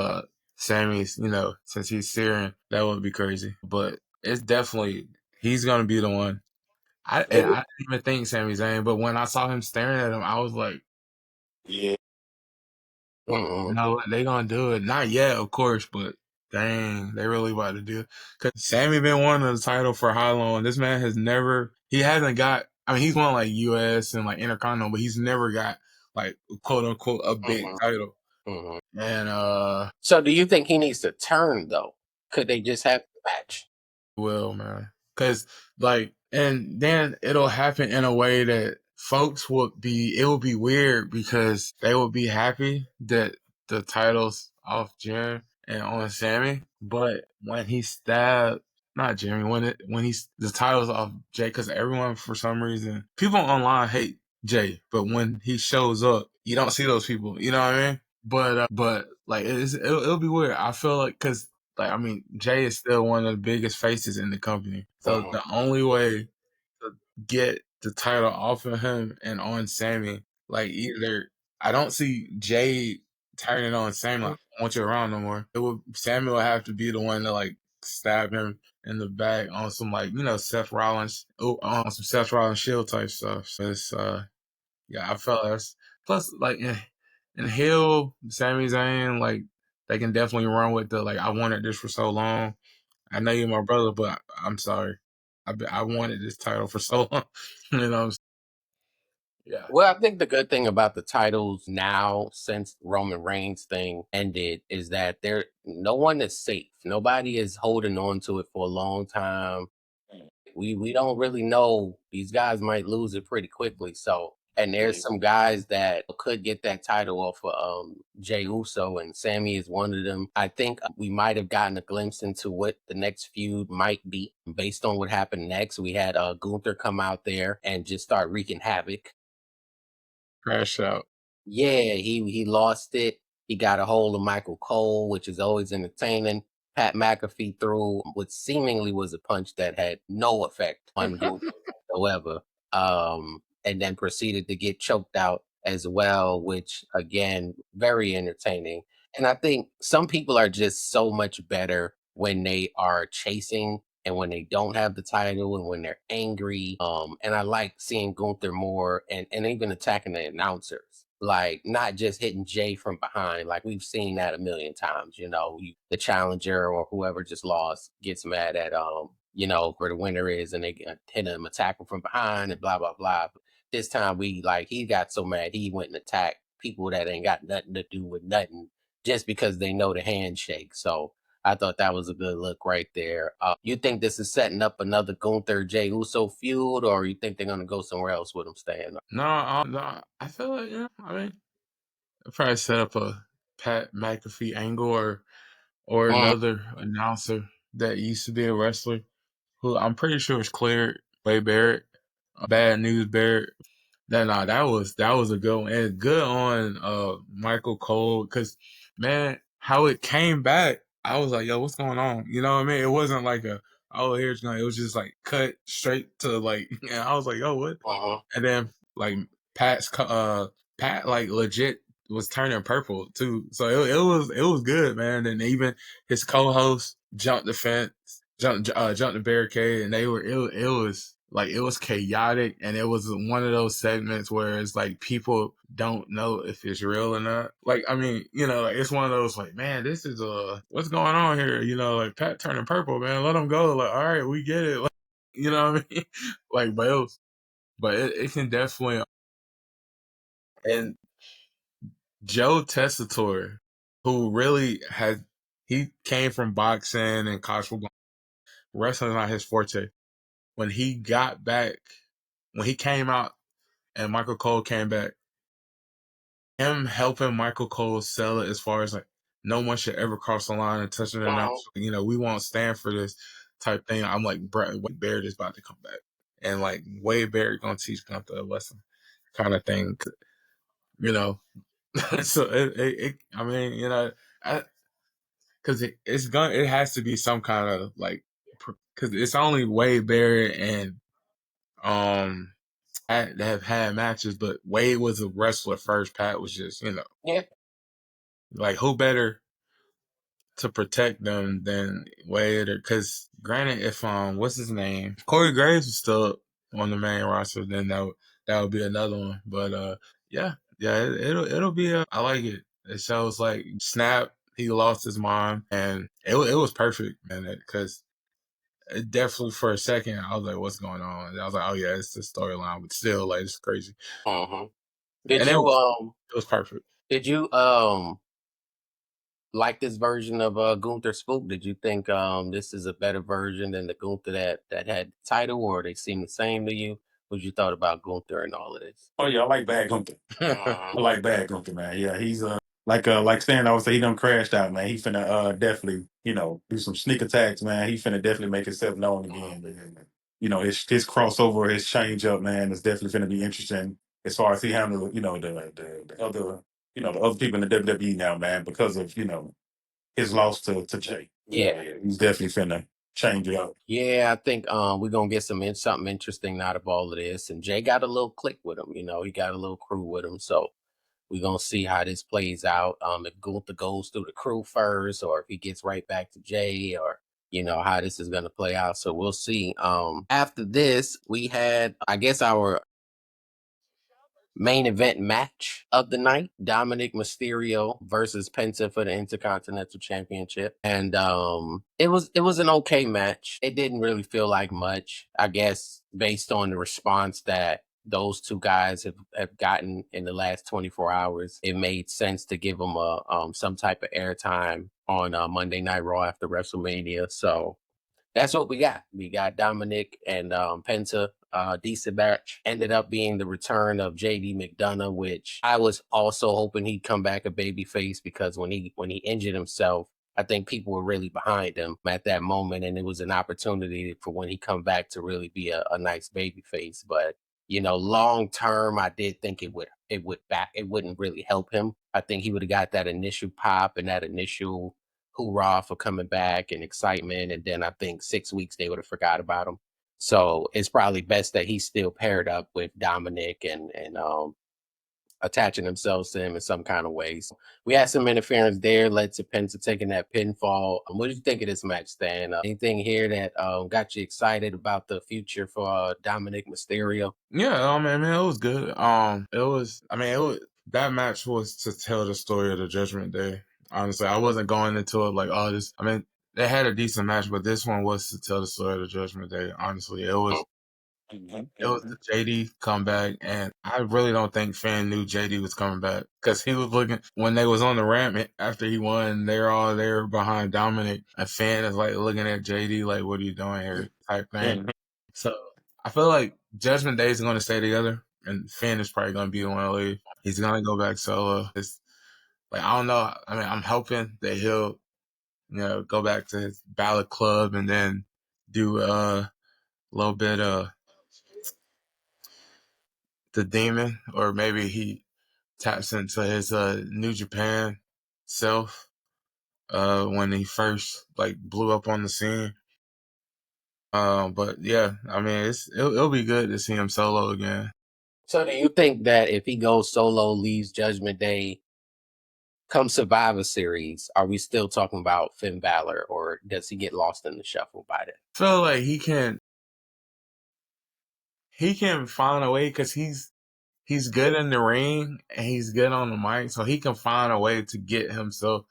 Sammy's. Since he's Syrian, that would be crazy. But it's definitely he's gonna be the one. I didn't even think Sami Zayn, but when I saw him staring at him, I was like, Yeah. mhm, no, they gonna do it. Not yet, of course, but dang, they really about to do it. Cause Sammy been wanting the title for how long? This man he hasn't got, I mean, he's won like US and like Intercontinental, but he's never got like quote unquote a big mhm, title. mhm. And, So do you think he needs to turn though? Could they just have the match? will, man. Cause like, and then it'll happen in a way that it would be weird because they would be happy that the title's off Jim and on Sammy. But when he stabbed, not Jimmy, the title's off Jay, cause everyone, for some reason, people online hate Jay, but when he shows up, you don't see those people. You know what I mean? But like it'll be weird. I feel like because like I mean Jay is still one of the biggest faces in the company. So Mhm, the only way to get the title off of him and on Sammy, like either I don't see Jay turning on Sammy like I don't want you around no more. Sammy will have to be the one to like stab him in the back on some like on some Seth Rollins Shield type stuff. So it's yeah, I felt that's plus like in Hill, Sami Zayn, like they can definitely run with the like I wanted this for so long. I know you're my brother, but I'm sorry. I wanted this title for so long. you know, yeah. Well, I think the good thing about the titles now, since Roman Reigns thing ended, is that no one is safe. Nobody is holding on to it for a long time. We don't really know. These guys might lose it pretty quickly. So, and there's some guys that could get that title off of Jey Uso, and Sammy is one of them. I think we might have gotten a glimpse into what the next feud might be based on what happened next. We had Gunther come out there and just start wreaking havoc. Crash out. Yeah, he lost it. He got a hold of Michael Cole, which is always entertaining. Pat McAfee threw what seemingly was a punch that had no effect on Gunther whatsoever, and then proceeded to get choked out as well, which again, very entertaining. And I think some people are just so much better when they are chasing and when they don't have the title and when they're angry. And I like seeing Gunther more and even attacking the announcers. Like not just hitting Jay from behind, like we've seen that a million times. The challenger or whoever just lost gets mad at where the winner is, and they hit him, attack him from behind, and blah blah blah. This time he got so mad he went and attacked people that ain't got nothing to do with nothing just because they know the handshake. So I thought that was a good look right there. You think this is setting up another Gunther Jey Uso feud, or you think they're gonna go somewhere else with him staying? No, I feel like I mean, I'll probably set up a Pat McAfee angle or another announcer that used to be a wrestler who I'm pretty sure was cleared. Way Barrett, Bad News Barrett. That was a good one. And good on Michael Cole, because man, how it came back, I was like, yo, what's going on? You know what I mean? It wasn't like it was just like cut straight to like, and I was like, yo, what? And then like Pat like legit was turning purple too. So it was good, man. And even his co-host jumped the fence, jumped the barricade, and it was chaotic, and it was one of those segments where it's like people don't know if it's real or not. Like, I mean, like it's one of those like, man, this is what's going on here? Like Pat turning purple, man, let him go. Like, all right, we get it. Like, you know what I mean? Like, but it can definitely. And Joe Tessitore, who really he came from boxing and college football. Wrestling is not his forte. When he got back, when he came out and Michael Cole came back, him helping Michael Cole sell it as far as like, no one should ever cross the line and touch an announcer. We won't stand for this type thing. I'm like, Wade Barrett is about to come back. And like, Wade Barrett gonna teach Gunther a lesson kind of thing. So I mean, because it has to be some kind of like, because it's only Wade Barrett and that have had matches, but Wade was a wrestler first. Pat was just Yeah. like, who better to protect them than Wade? Or because granted, if what's his name, Corey Graves was still on the main roster, then that would be another one. But yeah, it'll be I like it. It shows like Snap, he lost his mind, and it was perfect, man. Because it definitely for a second I was like, what's going on? And I was like, oh yeah, it's the storyline, but still, like, it's crazy. Did And you it was perfect. Did you like this version of Gunther Spook? Did you think this is a better version than the Gunther that had the title, or they seem the same to you? What you thought about Gunther and all of this? Oh yeah, I like Bad Gunther. I like Bad Gunther, man. Yeah, he's like Stan always say, he done crashed out, man. He finna definitely, do some sneak attacks, man. He finna definitely make himself known again. Man. His crossover, his change up, man, is definitely finna be interesting as far as he handle, the other, the other people in the WWE now, man, because of, his loss to Jay. Yeah. He's definitely finna change it up. Yeah, I think we're gonna get something interesting out of all of this. And Jay got a little click with him, he got a little crew with him. So we're gonna see how this plays out. If Gunther goes through the crew first, or if he gets right back to Jay, or how this is gonna play out. So we'll see. After this, we had, I guess, our main event match of the night: Dominic Mysterio versus Penta for the Intercontinental Championship. And it was an okay match. It didn't really feel like much, I guess, based on the response that those two guys have gotten in the last 24 hours. It made sense to give them some type of airtime on Monday Night Raw after WrestleMania. So that's what we got. We got Dominic and Penta. Decent match. Ended up being the return of JD McDonough, which I was also hoping he'd come back a babyface, because when he injured himself, I think people were really behind him at that moment, and it was an opportunity for when he come back to really be a nice babyface. But long term, I did think it wouldn't really help him. I think he would have got that initial pop and that initial hoorah for coming back and excitement, and then I think 6 weeks they would have forgot about him. So it's probably best that he's still paired up with Dominic and attaching themselves to him in some kind of ways. We had some interference there, led to Penta taking that pinfall. What did you think of this match, Stan? Anything here that got you excited about the future for Dominic Mysterio? Yeah, I mean, it was good. That match was to tell the story of the Judgment Day. Honestly, I wasn't going into it like, oh, this. I mean, they had a decent match, but this one was to tell the story of the Judgment Day. Honestly, it was. It was the JD comeback, and I really don't think Finn knew JD was coming back because he was looking when they was on the ramp after he won. They're all there behind Dominic, and Finn is like looking at JD like, "What are you doing here?" type thing. So I feel like Judgment Day is going to stay together, and Finn is probably going to be the one to leave. He's going to go back solo. It's like I don't know. I mean, I'm hoping that he'll go back to his Ballad Club and then do a little bit of the Demon, or maybe he taps into his New Japan self when he first like blew up on the scene. But yeah, I mean, it'll be good to see him solo again. So do you think that if he goes solo, leaves Judgment Day, come Survivor Series, are we still talking about Finn Balor, or does he get lost in the shuffle by then? I feel like he can find a way because he's good in the ring and he's good on the mic, so he can find a way to get himself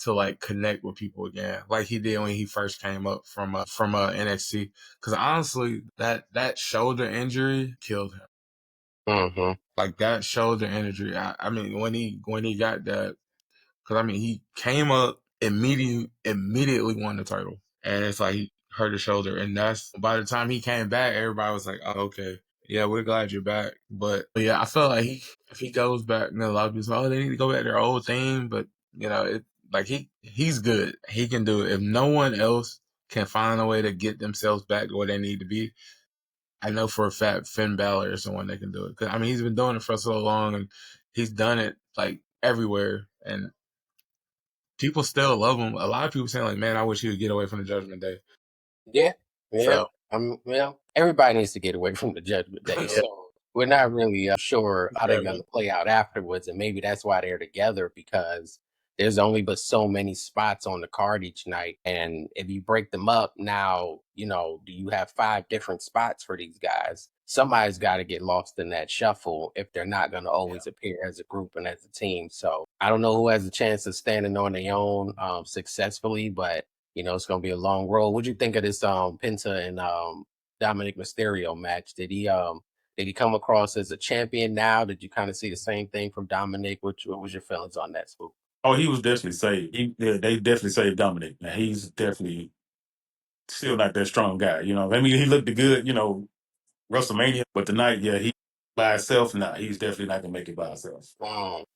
to like connect with people again, like he did when he first came up from NXT. Because honestly, that shoulder injury killed him. Mm-hmm. Like that shoulder injury. I mean, when he got that, because I mean, he came up immediately won the title, and it's like he hurt his shoulder, and that's by the time he came back, everybody was like, "Oh, okay, yeah, we're glad you're back." But yeah, I felt like if he goes back, a lot of people say, "Oh, they need to go back to their old thing," but he's good. He can do it. If no one else can find a way to get themselves back to where they need to be, I know for a fact Finn Balor is the one that can do it. 'Cause, I mean, he's been doing it for so long, and he's done it like everywhere, and people still love him. A lot of people saying like, "Man, I wish he would get away from the Judgment Day." Yeah, yeah. So Well, everybody needs to get away from the Judgment Day. yeah, So we're not really sure how they're yeah, going to play out afterwards, and maybe that's why they're together, because there's only but so many spots on the card each night, and if you break them up now, do you have 5 different spots for these guys? Somebody's got to get lost in that shuffle if they're not going to always appear as a group and as a team. So I don't know who has a chance of standing on their own successfully, but it's gonna be a long road. What'd you think of this Penta and Dominic Mysterio match? Did he come across as a champion now? Did you kind of see the same thing from Dominic? What was your feelings on that, Spook? Oh, he was definitely saved. They definitely saved Dominic. Now he's definitely still not that strong guy. I mean, he looked good, WrestleMania, but tonight, yeah, he by himself. Nah, he's definitely not gonna make it by himself.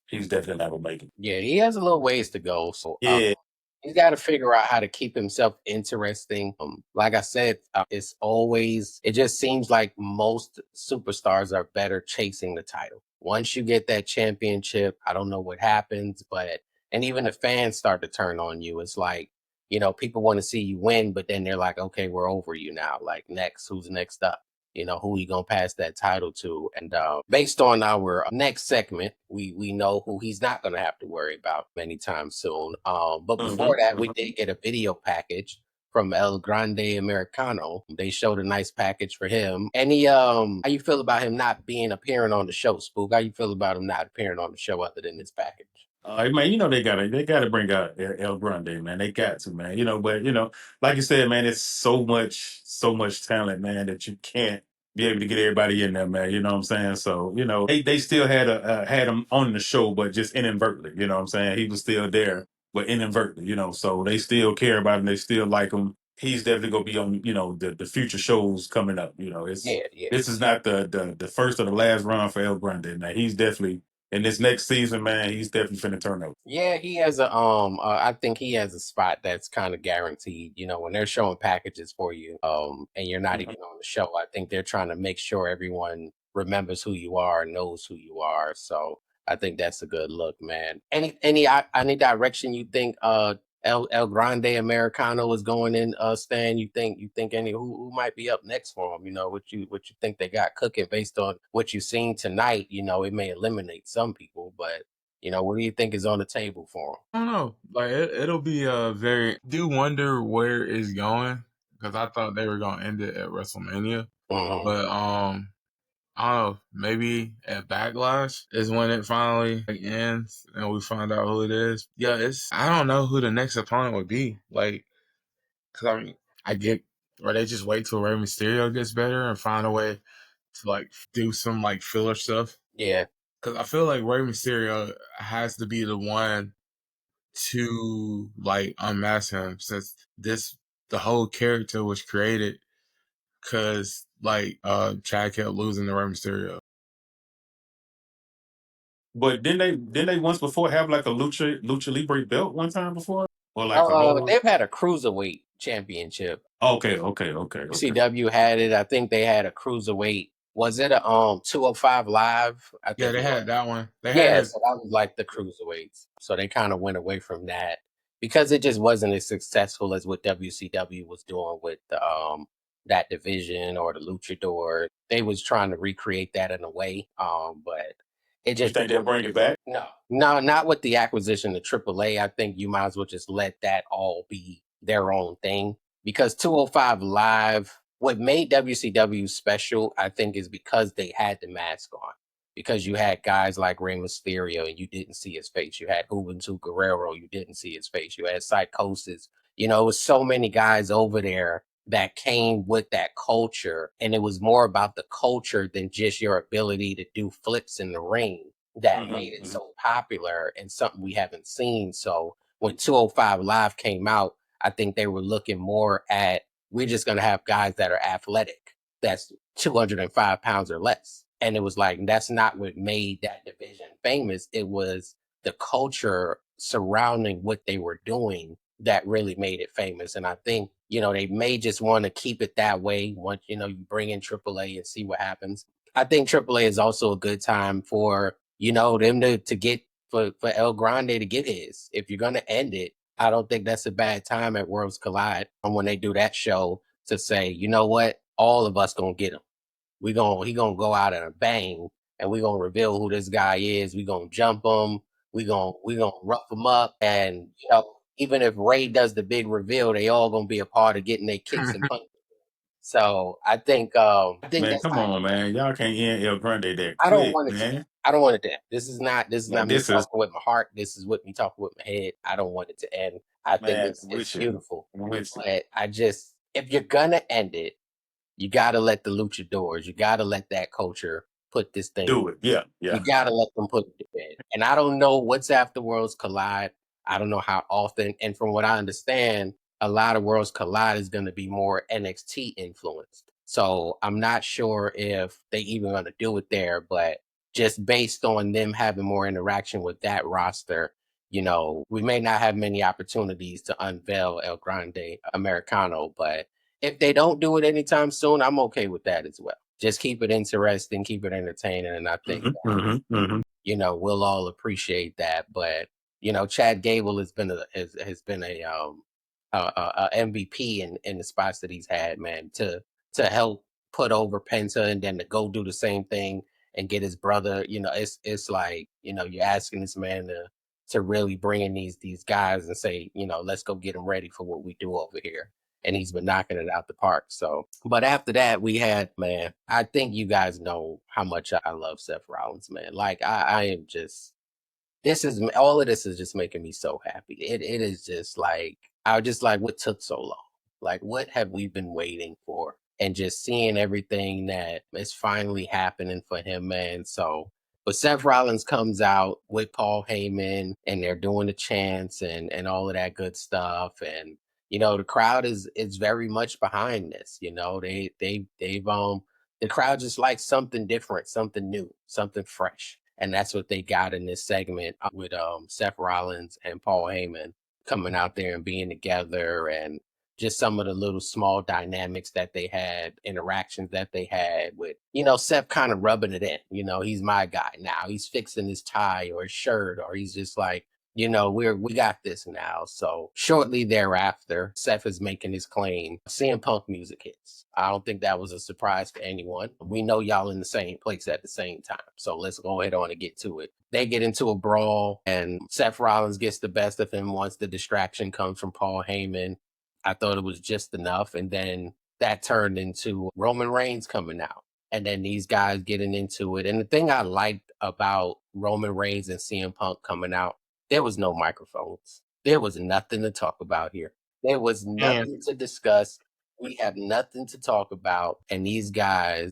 He's definitely not gonna make it. Yeah, he has a little ways to go. So Yeah, he's got to figure out how to keep himself interesting. Like I said, it just seems like most superstars are better chasing the title. Once you get that championship, I don't know what happens, and even the fans start to turn on you. It's like, people want to see you win, but then they're like, okay, we're over you now. Like, next, who's next up? Who you gonna pass that title to? And based on our next segment, we know who he's not gonna have to worry about anytime soon. But before that, we did get a video package from El Grande Americano. They showed a nice package for him. Any how you feel about him not appearing on the show, Spook? How you feel about him not appearing on the show other than this package? man, they gotta bring out El Grande, man. They got to, man. But like you said, man, it's so much talent, man, that you can't be able to get everybody in there, man. You know what I'm saying? So they still had him on the show, but just inadvertently. You know what I'm saying? He was still there, but inadvertently. So they still care about him. They still like him. He's definitely gonna be on the future shows coming up. Yeah, yeah. This is not the first or the last run for El Grande. Now he's definitely in this next season, man, he's definitely finna turn up. Yeah, he has I think he has a spot that's kind of guaranteed. When they're showing packages for you, and you're not even on the show, I think they're trying to make sure everyone remembers who you are and knows who you are. So I think that's a good look, man. Any direction you think El Grande Americano is going in, Stan? You think who might be up next for him? What you think they got cooking based on what you've seen tonight? It may eliminate some people, but what do you think is on the table for I don't know. Like it'll be very. Do wonder where it's going because I thought they were gonna end it at WrestleMania, him? but I don't know. Maybe at Backlash is when it finally ends and we find out who it is. Yeah, I don't know who the next opponent would be. Like, cause I mean, I get or they just wait till Rey Mysterio gets better and find a way to like do some like filler stuff. Yeah. Because I feel like Rey Mysterio has to be the one to like unmask him, since the whole character was created because like Chad kept losing to Rey Mysterio. But didn't they once before have like a lucha libre belt one time before, or like a whole? They've had a cruiserweight championship. Okay. CW had it. I think they had a cruiserweight. Was it a 205 Live? I Yeah, think they it had was. that one. They had Yeah, it. so that was like the cruiserweights. So they kind of went away from that because it just wasn't as successful as what WCW was doing with that division or the Luchador. They was trying to recreate that in a way, but it You just think they'll bring it back? no, not with the acquisition of AAA. I think you might as well just let that all be their own thing because 205 Live, what made WCW special, I think, is because they had the mask on. Because you had guys like Rey Mysterio and you didn't see his face. You had Juventud Guerrero, you didn't see his face. You had Psychosis. You know, it was so many guys over there that came with that culture. And it was more about the culture than just your ability to do flips in the ring that made it so popular and something we haven't seen. So when 205 Live came out, I think they were looking more at we're just going to have guys that are athletic, that's 205 pounds or less. And it was like, that's not what made that division famous. It was the culture surrounding what they were doing that really made it famous. And I think, they may just want to keep it that way once, you bring in AAA and see what happens. I think AAA is also a good time for, them to get for El Grande to get his. If you're going to end it, I don't think that's a bad time at Worlds Collide when they do that show to say, you know what, all of us gonna get him. He gonna go out in a bang, and we gonna reveal who this guy is. We gonna jump him. We gonna rough him up, and even if Ray does the big reveal, they all gonna be a part of getting their kicks and punches. So I think Man, that's come on, man. Y'all can't end El Grande that I don't quick, want it to. man. I don't want it to end. This is Like not me this is, talking with my heart. This is with me talking with my head. I don't want it to end. I think man, it's with you. beautiful. With you. But if you're gonna end it, you gotta let the luchadors, you gotta let that culture put this thing. Do it. Yeah. You gotta let them put it to bed. And I don't know what's after Worlds Collide. I don't know how often. And from what I understand, a lot of Worlds Collide is going to be more NXT influenced. So I'm not sure if they even going to do it there, but just based on them having more interaction with that roster, we may not have many opportunities to unveil El Grande Americano, but if they don't do it anytime soon, I'm okay with that as well. Just keep it interesting, keep it entertaining, and I think we'll all appreciate that. But Chad Gable has been a MVP in the spots that he's had, man, to help put over Penta and then to go do the same thing and get his brother. It's like you're asking this man to really bring in these guys and say, let's go get them ready for what we do over here. And he's been knocking it out the park. So, but after that, we had, man, I think you guys know how much I love Seth Rollins, man. Like, I am just, all of this is just making me so happy. It is just like, I was just like, what took so long? Like, what have we been waiting for? And just seeing everything that is finally happening for him, man. So, but Seth Rollins comes out with Paul Heyman and they're doing the chants and all of that good stuff. And, the crowd is very much behind this. The crowd just likes something different, something new, something fresh. And that's what they got in this segment with Seth Rollins and Paul Heyman coming out there and being together, and just some of the little small dynamics that they had, interactions that they had with, Seth kind of rubbing it in. He's my guy now. He's fixing his tie or his shirt, or he's just like, we got this now. So shortly thereafter, Seth is making his claim. CM Punk music hits. I don't think that was a surprise to anyone. We know y'all in the same place at the same time. So let's go ahead on and get to it. They get into a brawl and Seth Rollins gets the best of him once the distraction comes from Paul Heyman. I thought it was just enough. And then that turned into Roman Reigns coming out. And then these guys getting into it. And the thing I liked about Roman Reigns and CM Punk coming out, there was no microphones. There was nothing to talk about here. There was nothing to discuss. We have nothing to talk about. And these guys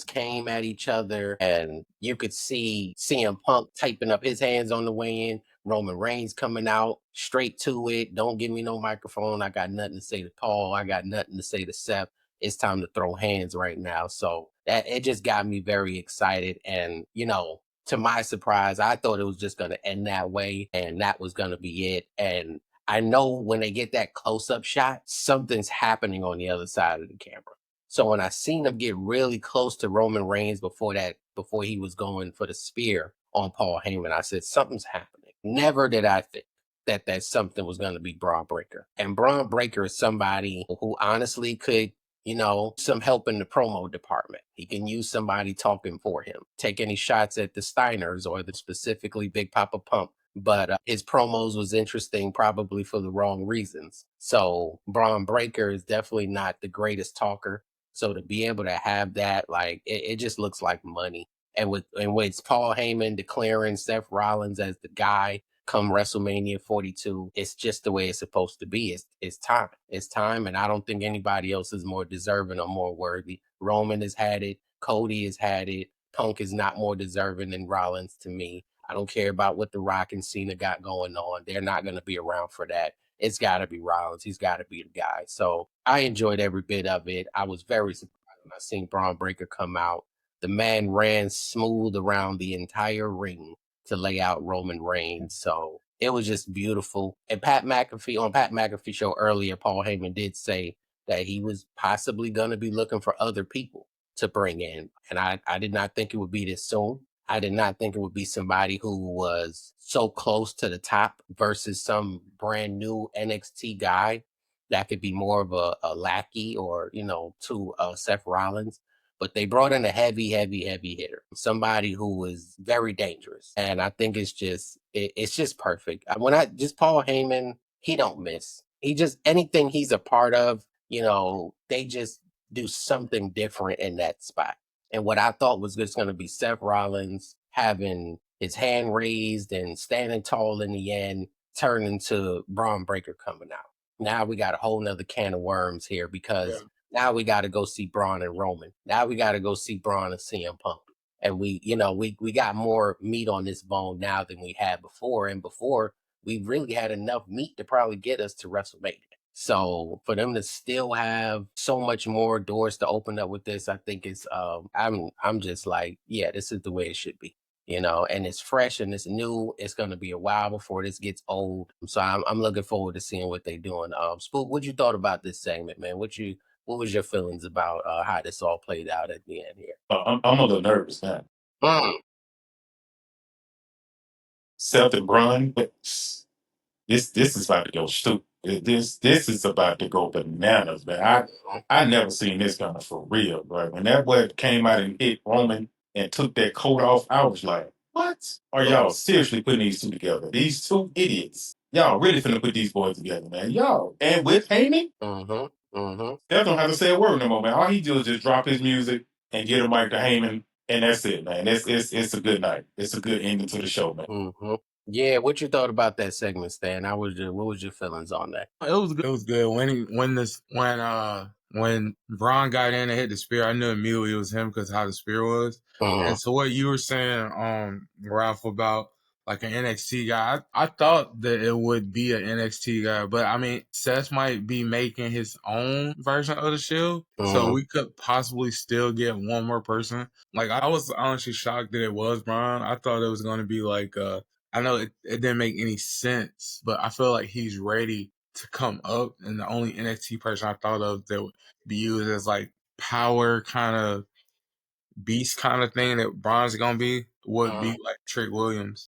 came at each other, and you could see CM Punk typing up his hands on the way in. Roman Reigns coming out straight to it. Don't give me no microphone. I got nothing to say to Paul. I got nothing to say to Seth. It's time to throw hands right now. So that it just got me very excited. And, to my surprise, I thought it was just going to end that way and that was going to be it. And I know when they get that close up shot, something's happening on the other side of the camera. So when I seen him get really close to Roman Reigns before he was going for the spear on Paul Heyman, I said, something's happening. Never did I think that something was going to be Braun Breaker. And Braun Breaker is somebody who honestly could, some help in the promo department. He can use somebody talking for him. Take any shots at the Steiners or specifically Big Papa Pump. But his promos was interesting, probably for the wrong reasons. So Braun Breaker is definitely not the greatest talker. So to be able to have that, like, it just looks like money. And with Paul Heyman declaring Seth Rollins as the guy come WrestleMania 42, it's just the way it's supposed to be. It's time. It's time, and I don't think anybody else is more deserving or more worthy. Roman has had it. Cody has had it. Punk is not more deserving than Rollins to me. I don't care about what The Rock and Cena got going on. They're not going to be around for that. It's got to be Rollins. He's got to be the guy. So I enjoyed every bit of it. I was very surprised when I seen Braun Breaker come out. The man ran smooth around the entire ring to lay out Roman Reigns. So it was just beautiful. And Pat McAfee show earlier, Paul Heyman did say that he was possibly going to be looking for other people to bring in. And I did not think it would be this soon. I did not think it would be somebody who was so close to the top versus some brand new NXT guy that could be more of a lackey or, to Seth Rollins. But they brought in a heavy, heavy, heavy hitter, somebody who was very dangerous. And I think it's just perfect. Just Paul Heyman, he don't miss. He just, anything he's a part of, they just do something different in that spot. And what I thought was just going to be Seth Rollins having his hand raised and standing tall in the end, turn into Braun Breaker coming out. Now we got a whole nother can of worms here because now we got to go see Braun and Roman. Now we got to go see Braun and CM Punk. And we got more meat on this bone now than we had before. And before, we really had enough meat to probably get us to WrestleMania. So for them to still have so much more doors to open up with this, I think it's I'm just like, yeah, this is the way it should be. And it's fresh and it's new. It's gonna be a while before this gets old. So I'm looking forward to seeing what they're doing. Spook, what you thought about this segment, man? What was your feelings about how this all played out at the end here? I'm a little nervous now. Mm. Seth and Bron, but this is about to go stupid. This is about to go bananas, man. I never seen this kind of for real, right? When that boy came out and hit Roman and took that coat off, I was like, what? Are y'all seriously putting these two together? These two idiots. Y'all really finna put these boys together, man. Y'all. And with Heyman, Steph don't have to say a word no more, man. All he do is just drop his music and get a mic to Heyman, and that's it, man. It's a good night. It's a good ending to the show, man. Yeah, what you thought about that segment, Stan? What was your feelings on that? It was good. It was good when Bron got in and hit the spear. I knew immediately it was him because how the spear was. And so what you were saying, Ralph, about like an NXT guy, I thought that it would be an NXT guy, but I mean, Seth might be making his own version of the Shield, so we could possibly still get one more person. Like I was honestly shocked that it was Bron. I thought it was going to be like I know it didn't make any sense, but I feel like he's ready to come up. And the only NXT person I thought of that would be used as like power kind of beast kind of thing that Bron's gonna be would be like Trick Williams.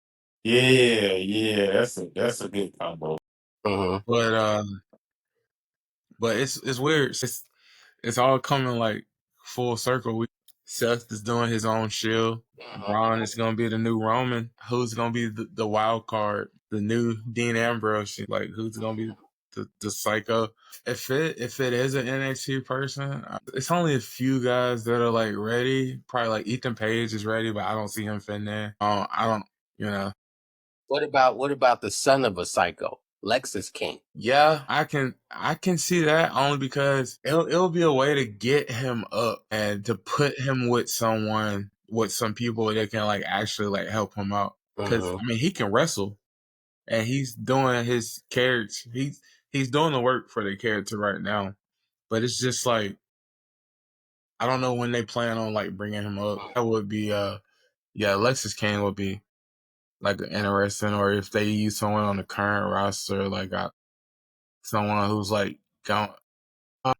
Yeah, that's a good combo. But it's weird. It's all coming like full circle. Seth is doing his own Shield. Bron is gonna be the new Roman. Who's gonna be the wild card? The new Dean Ambrose. Like who's gonna be the psycho? If it is an NXT person, it's only a few guys that are like ready. Probably like Ethan Page is ready, but I don't see him fitting there. I don't. What about the son of a psycho? Lexus King. Yeah, I can see that only because it'll be a way to get him up and to put him with someone with some people that can like actually like help him out. Because I mean, he can wrestle and he's doing his character. He's doing the work for the character right now. But it's just like I don't know when they plan on like bringing him up. That would be yeah, Alexis Kane would be like interesting, or if they use someone on the current roster, like someone who's like going.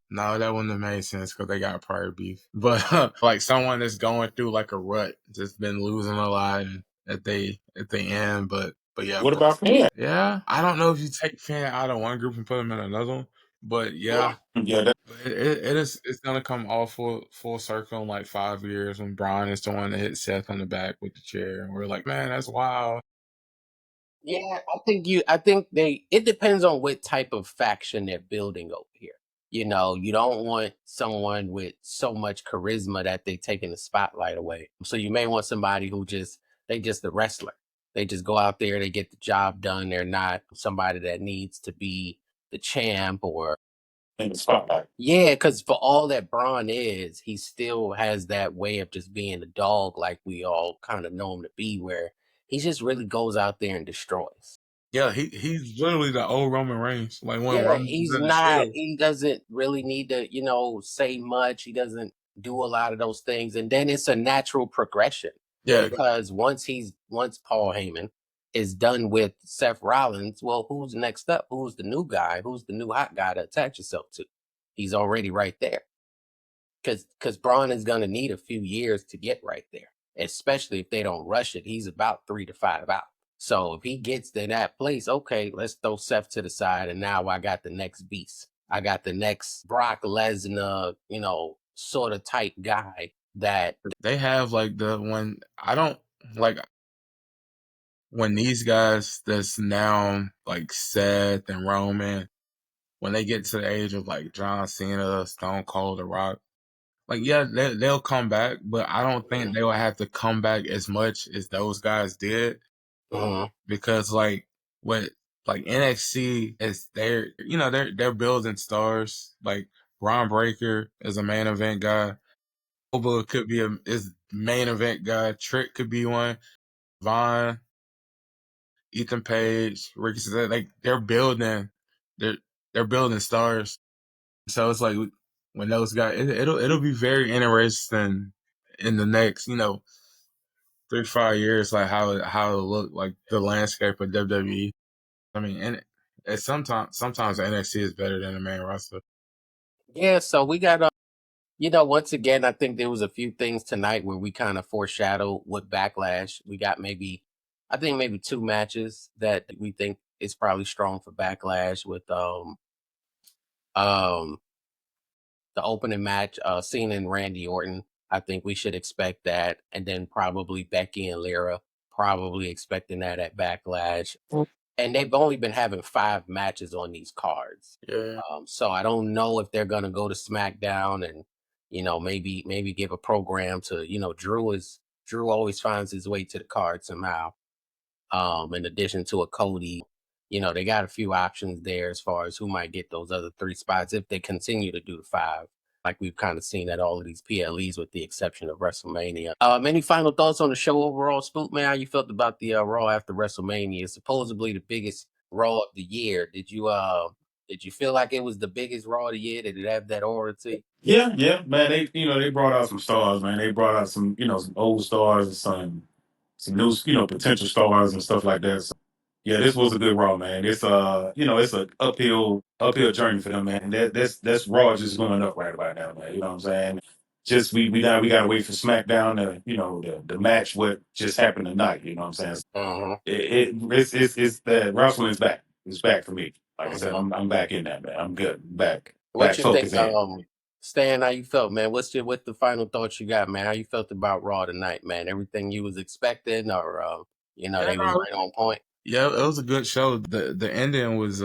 No, that wouldn't have made sense because they got prior beef. But like someone that's going through like a rut, just been losing a lot and at the end. But yeah, What about Finn? yeah, I don't know if you take Finn out of one group and put him in another one, but yeah. Yeah, It's gonna come all full circle in like 5 years when Bron is the one that hit Seth on the back with the chair, and we're like, man, that's wild. Yeah, I think it depends on what type of faction they're building over here. You know, you don't want someone with so much charisma that they taking the spotlight away. So you may want somebody who they just a wrestler. They just go out there, they get the job done. They're not somebody that needs to be the champ or in the spotlight. yeah, because for all that Braun is, he still has that way of just being a dog, like we all kind of know him to be, where he just really goes out there and destroys. Yeah, he's literally the old Roman Reigns. Like when Yeah, Roman was he's in the not. Shield. He doesn't really need to, say much. He doesn't do a lot of those things, and then it's a natural progression Yeah, because once Paul Heyman is done with Seth Rollins, well, who's next up? Who's the new guy? Who's the new hot guy to attach yourself to? He's already right there. Because Braun is going to need a few years to get right there, especially if they don't rush it. He's about 3 to 5 out. So if he gets to that place, okay, let's throw Seth to the side, and now I got the next beast. I got the next Brock Lesnar, sort of type guy that they have like when I don't like when these guys that's now like Seth and Roman, when they get to the age of like John Cena, Stone Cold, The Rock, like yeah, they'll come back, but I don't think they will have to come back as much as those guys did because like what like NXT is they're building stars like Ron Breaker is a main event guy. Oba could be is main event guy. Trick could be one. Vaughn, Ethan Page, Ricky, like they're they're building stars. So it's like when those guys, it'll be very interesting in the next 3 to 5 years, like how it'll look like the landscape of WWE. I mean, and sometimes NXT is better than the main roster. yeah. So we got once again, I think there was a few things tonight where we kind of foreshadowed what backlash we got. I think maybe 2 matches that we think is probably strong for backlash with um the opening match, Cena and Randy Orton. I think we should expect that, and then probably Becky and Lyra. Probably expecting that at Backlash. And they've only been having 5 matches on these cards. Yeah. So I don't know if they're gonna go to SmackDown and maybe give a program to Drew always finds his way to the card somehow. In addition to a Cody, they got a few options there as far as who might get those other 3 spots if they continue to do the 5, like we've kind of seen at all of these PLEs, with the exception of WrestleMania. Any final thoughts on the show overall, Spook? Man, how you felt about the Raw after WrestleMania? Supposedly the biggest Raw of the year. Did you feel like it was the biggest Raw of the year? Did it have that aura to it? Yeah, man. They brought out some stars, man. They brought out some old stars and some new potential stars and stuff like that. So, yeah, this was a good Raw, man. It's it's a uphill journey for them, man. That's Raw just going up right about now, man. You know what I'm saying? Just we gotta wait for SmackDown to the match what just happened tonight. You know what I'm saying? It's the wrestling's back. It's back for me. Like I said, I'm back in that, man. I'm good. What Back you think, focus in. Stan? How you felt, man? What's the final thoughts you got, man? How you felt about Raw tonight, man? Everything you was expecting, or they was right on point? Yeah, it was a good show. The ending was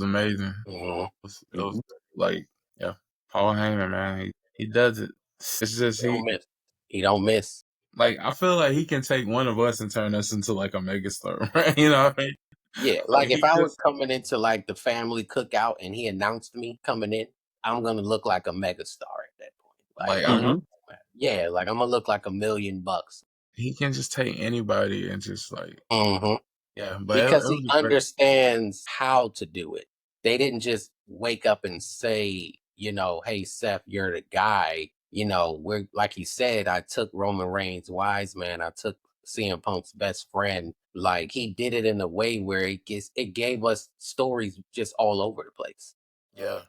amazing. It was like yeah, Paul Heyman, man, he does it. It's just He don't miss. He don't miss. like I feel like he can take one of us and turn us into like a megastar, right? You know what I mean? Yeah, Like like if he I was just coming into like the family cookout and he announced me coming in, I'm gonna look like a megastar at that point. Like, like Hmm. yeah, like I'm gonna look like $1 million. he can just take anybody and just like hmm yeah. But it Because he was a great. understands how to do it. They didn't just wake up and say, hey Seth, you're the guy. We're like he said, I took Roman Reigns' wise man, I took CM Punk's best friend. Like he did it in a way where it gave us stories just all over the place. Yeah,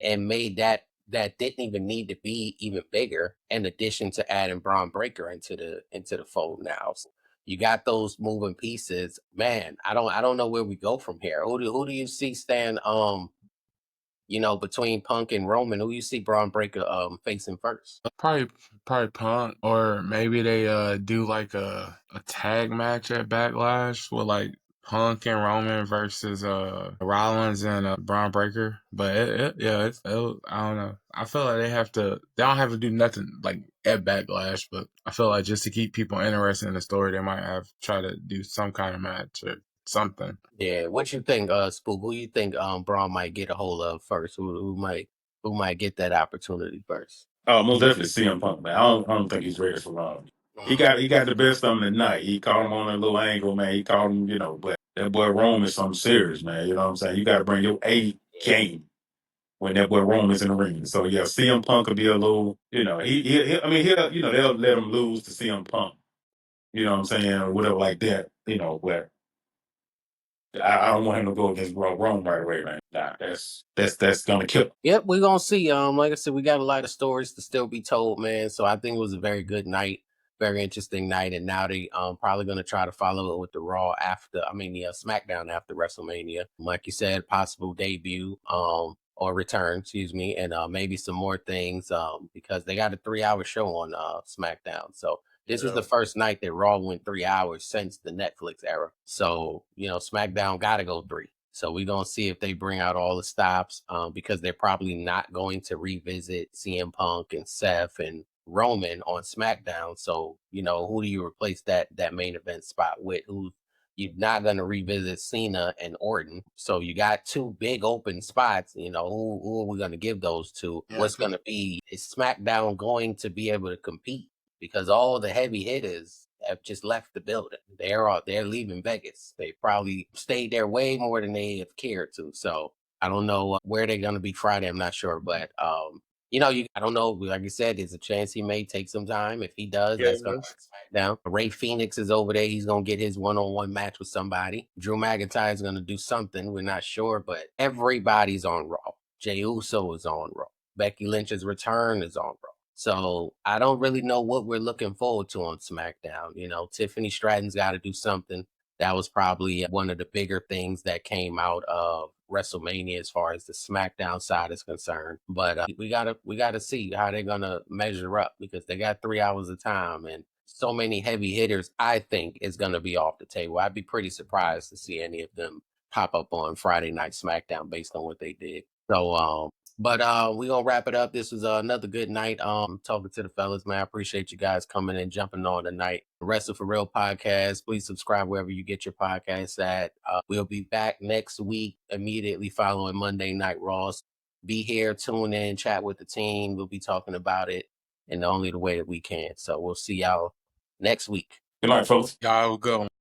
And made that didn't even need to be even bigger. In addition to adding Braun Breaker into the fold now, so you got those moving pieces. Man, I don't know where we go from here. Who do you see stand between Punk and Roman? Who you see Braun Breaker facing first? probably Punk, or maybe they do like a tag match at Backlash with like Punk and Roman versus Rollins and Braun Breaker. But yeah, I don't know. I feel like they don't have to do nothing like at Backlash, but I feel like just to keep people interested in the story, they might have try to do some kind of match or something. Yeah, what you think, Spook? Who you think Braun might get a hold of first? Who might get that opportunity first? Oh, most definitely CM Punk, man. I don't think he's ready for Raw. He got the best of him tonight. He caught him on a little angle, man. He caught him, but that boy Rome is something serious, man. You know what I'm saying? You got to bring your A game when that boy Rome is in the ring. So yeah, CM Punk could be a little, I mean, they'll let him lose to CM Punk. You know what I'm saying, or whatever like that. But I don't want him to go against Rome right away, man. Nah, that's gonna kill him. Yep, we're gonna see. Like I said, we got a lot of stories to still be told, man. So I think it was a very good night, very interesting night. And now they probably gonna try to follow it with the Raw after, I mean, the SmackDown after WrestleMania. Like you said, possible debut, or return, excuse me, and maybe some more things, because they got a 3 hour show on SmackDown. So this was Yeah. the first night that Raw went 3 hours since the Netflix era. So, SmackDown got to go three. So we're going to see if they bring out all the stops, because they're probably not going to revisit CM Punk and Seth and Roman on SmackDown. So, who do you replace that main event spot with? You're not going to revisit Cena and Orton. So you got two big open spots. Who are we going to give those to? Yeah, What's going to be, is SmackDown going to be able to compete? Because all the heavy hitters have just left the building. They're leaving Vegas. They probably stayed there way more than they have cared to. So I don't know where they're gonna be Friday. I'm not sure, but I don't know. Like you said, there's a chance he may take some time. If he does, that's gonna yeah. hurt SmackDown. Ray Phoenix is over there. He's gonna get his one-on-one match with somebody. Drew McIntyre is gonna do something. We're not sure, but everybody's on Raw. Jey Uso is on Raw. Becky Lynch's return is on Raw. So I don't really know what we're looking forward to on SmackDown. Tiffany Stratton's got to do something. That was probably one of the bigger things that came out of WrestleMania as far as the SmackDown side is concerned. But we gotta see how they're gonna measure up, because they got 3 hours of time and so many heavy hitters. I think is gonna be off the table. I'd be pretty surprised to see any of them pop up on Friday Night SmackDown based on what they did. So but we gonna wrap it up. This was another good night. Talking to the fellas, man. I appreciate you guys coming and jumping on tonight. Wrestle for Real podcast. Please subscribe wherever you get your podcasts at. We'll be back next week, immediately following Monday Night Raws. Be here, tune in, chat with the team. We'll be talking about it in the only the way that we can. So we'll see y'all next week. Good night, folks. Y'all go.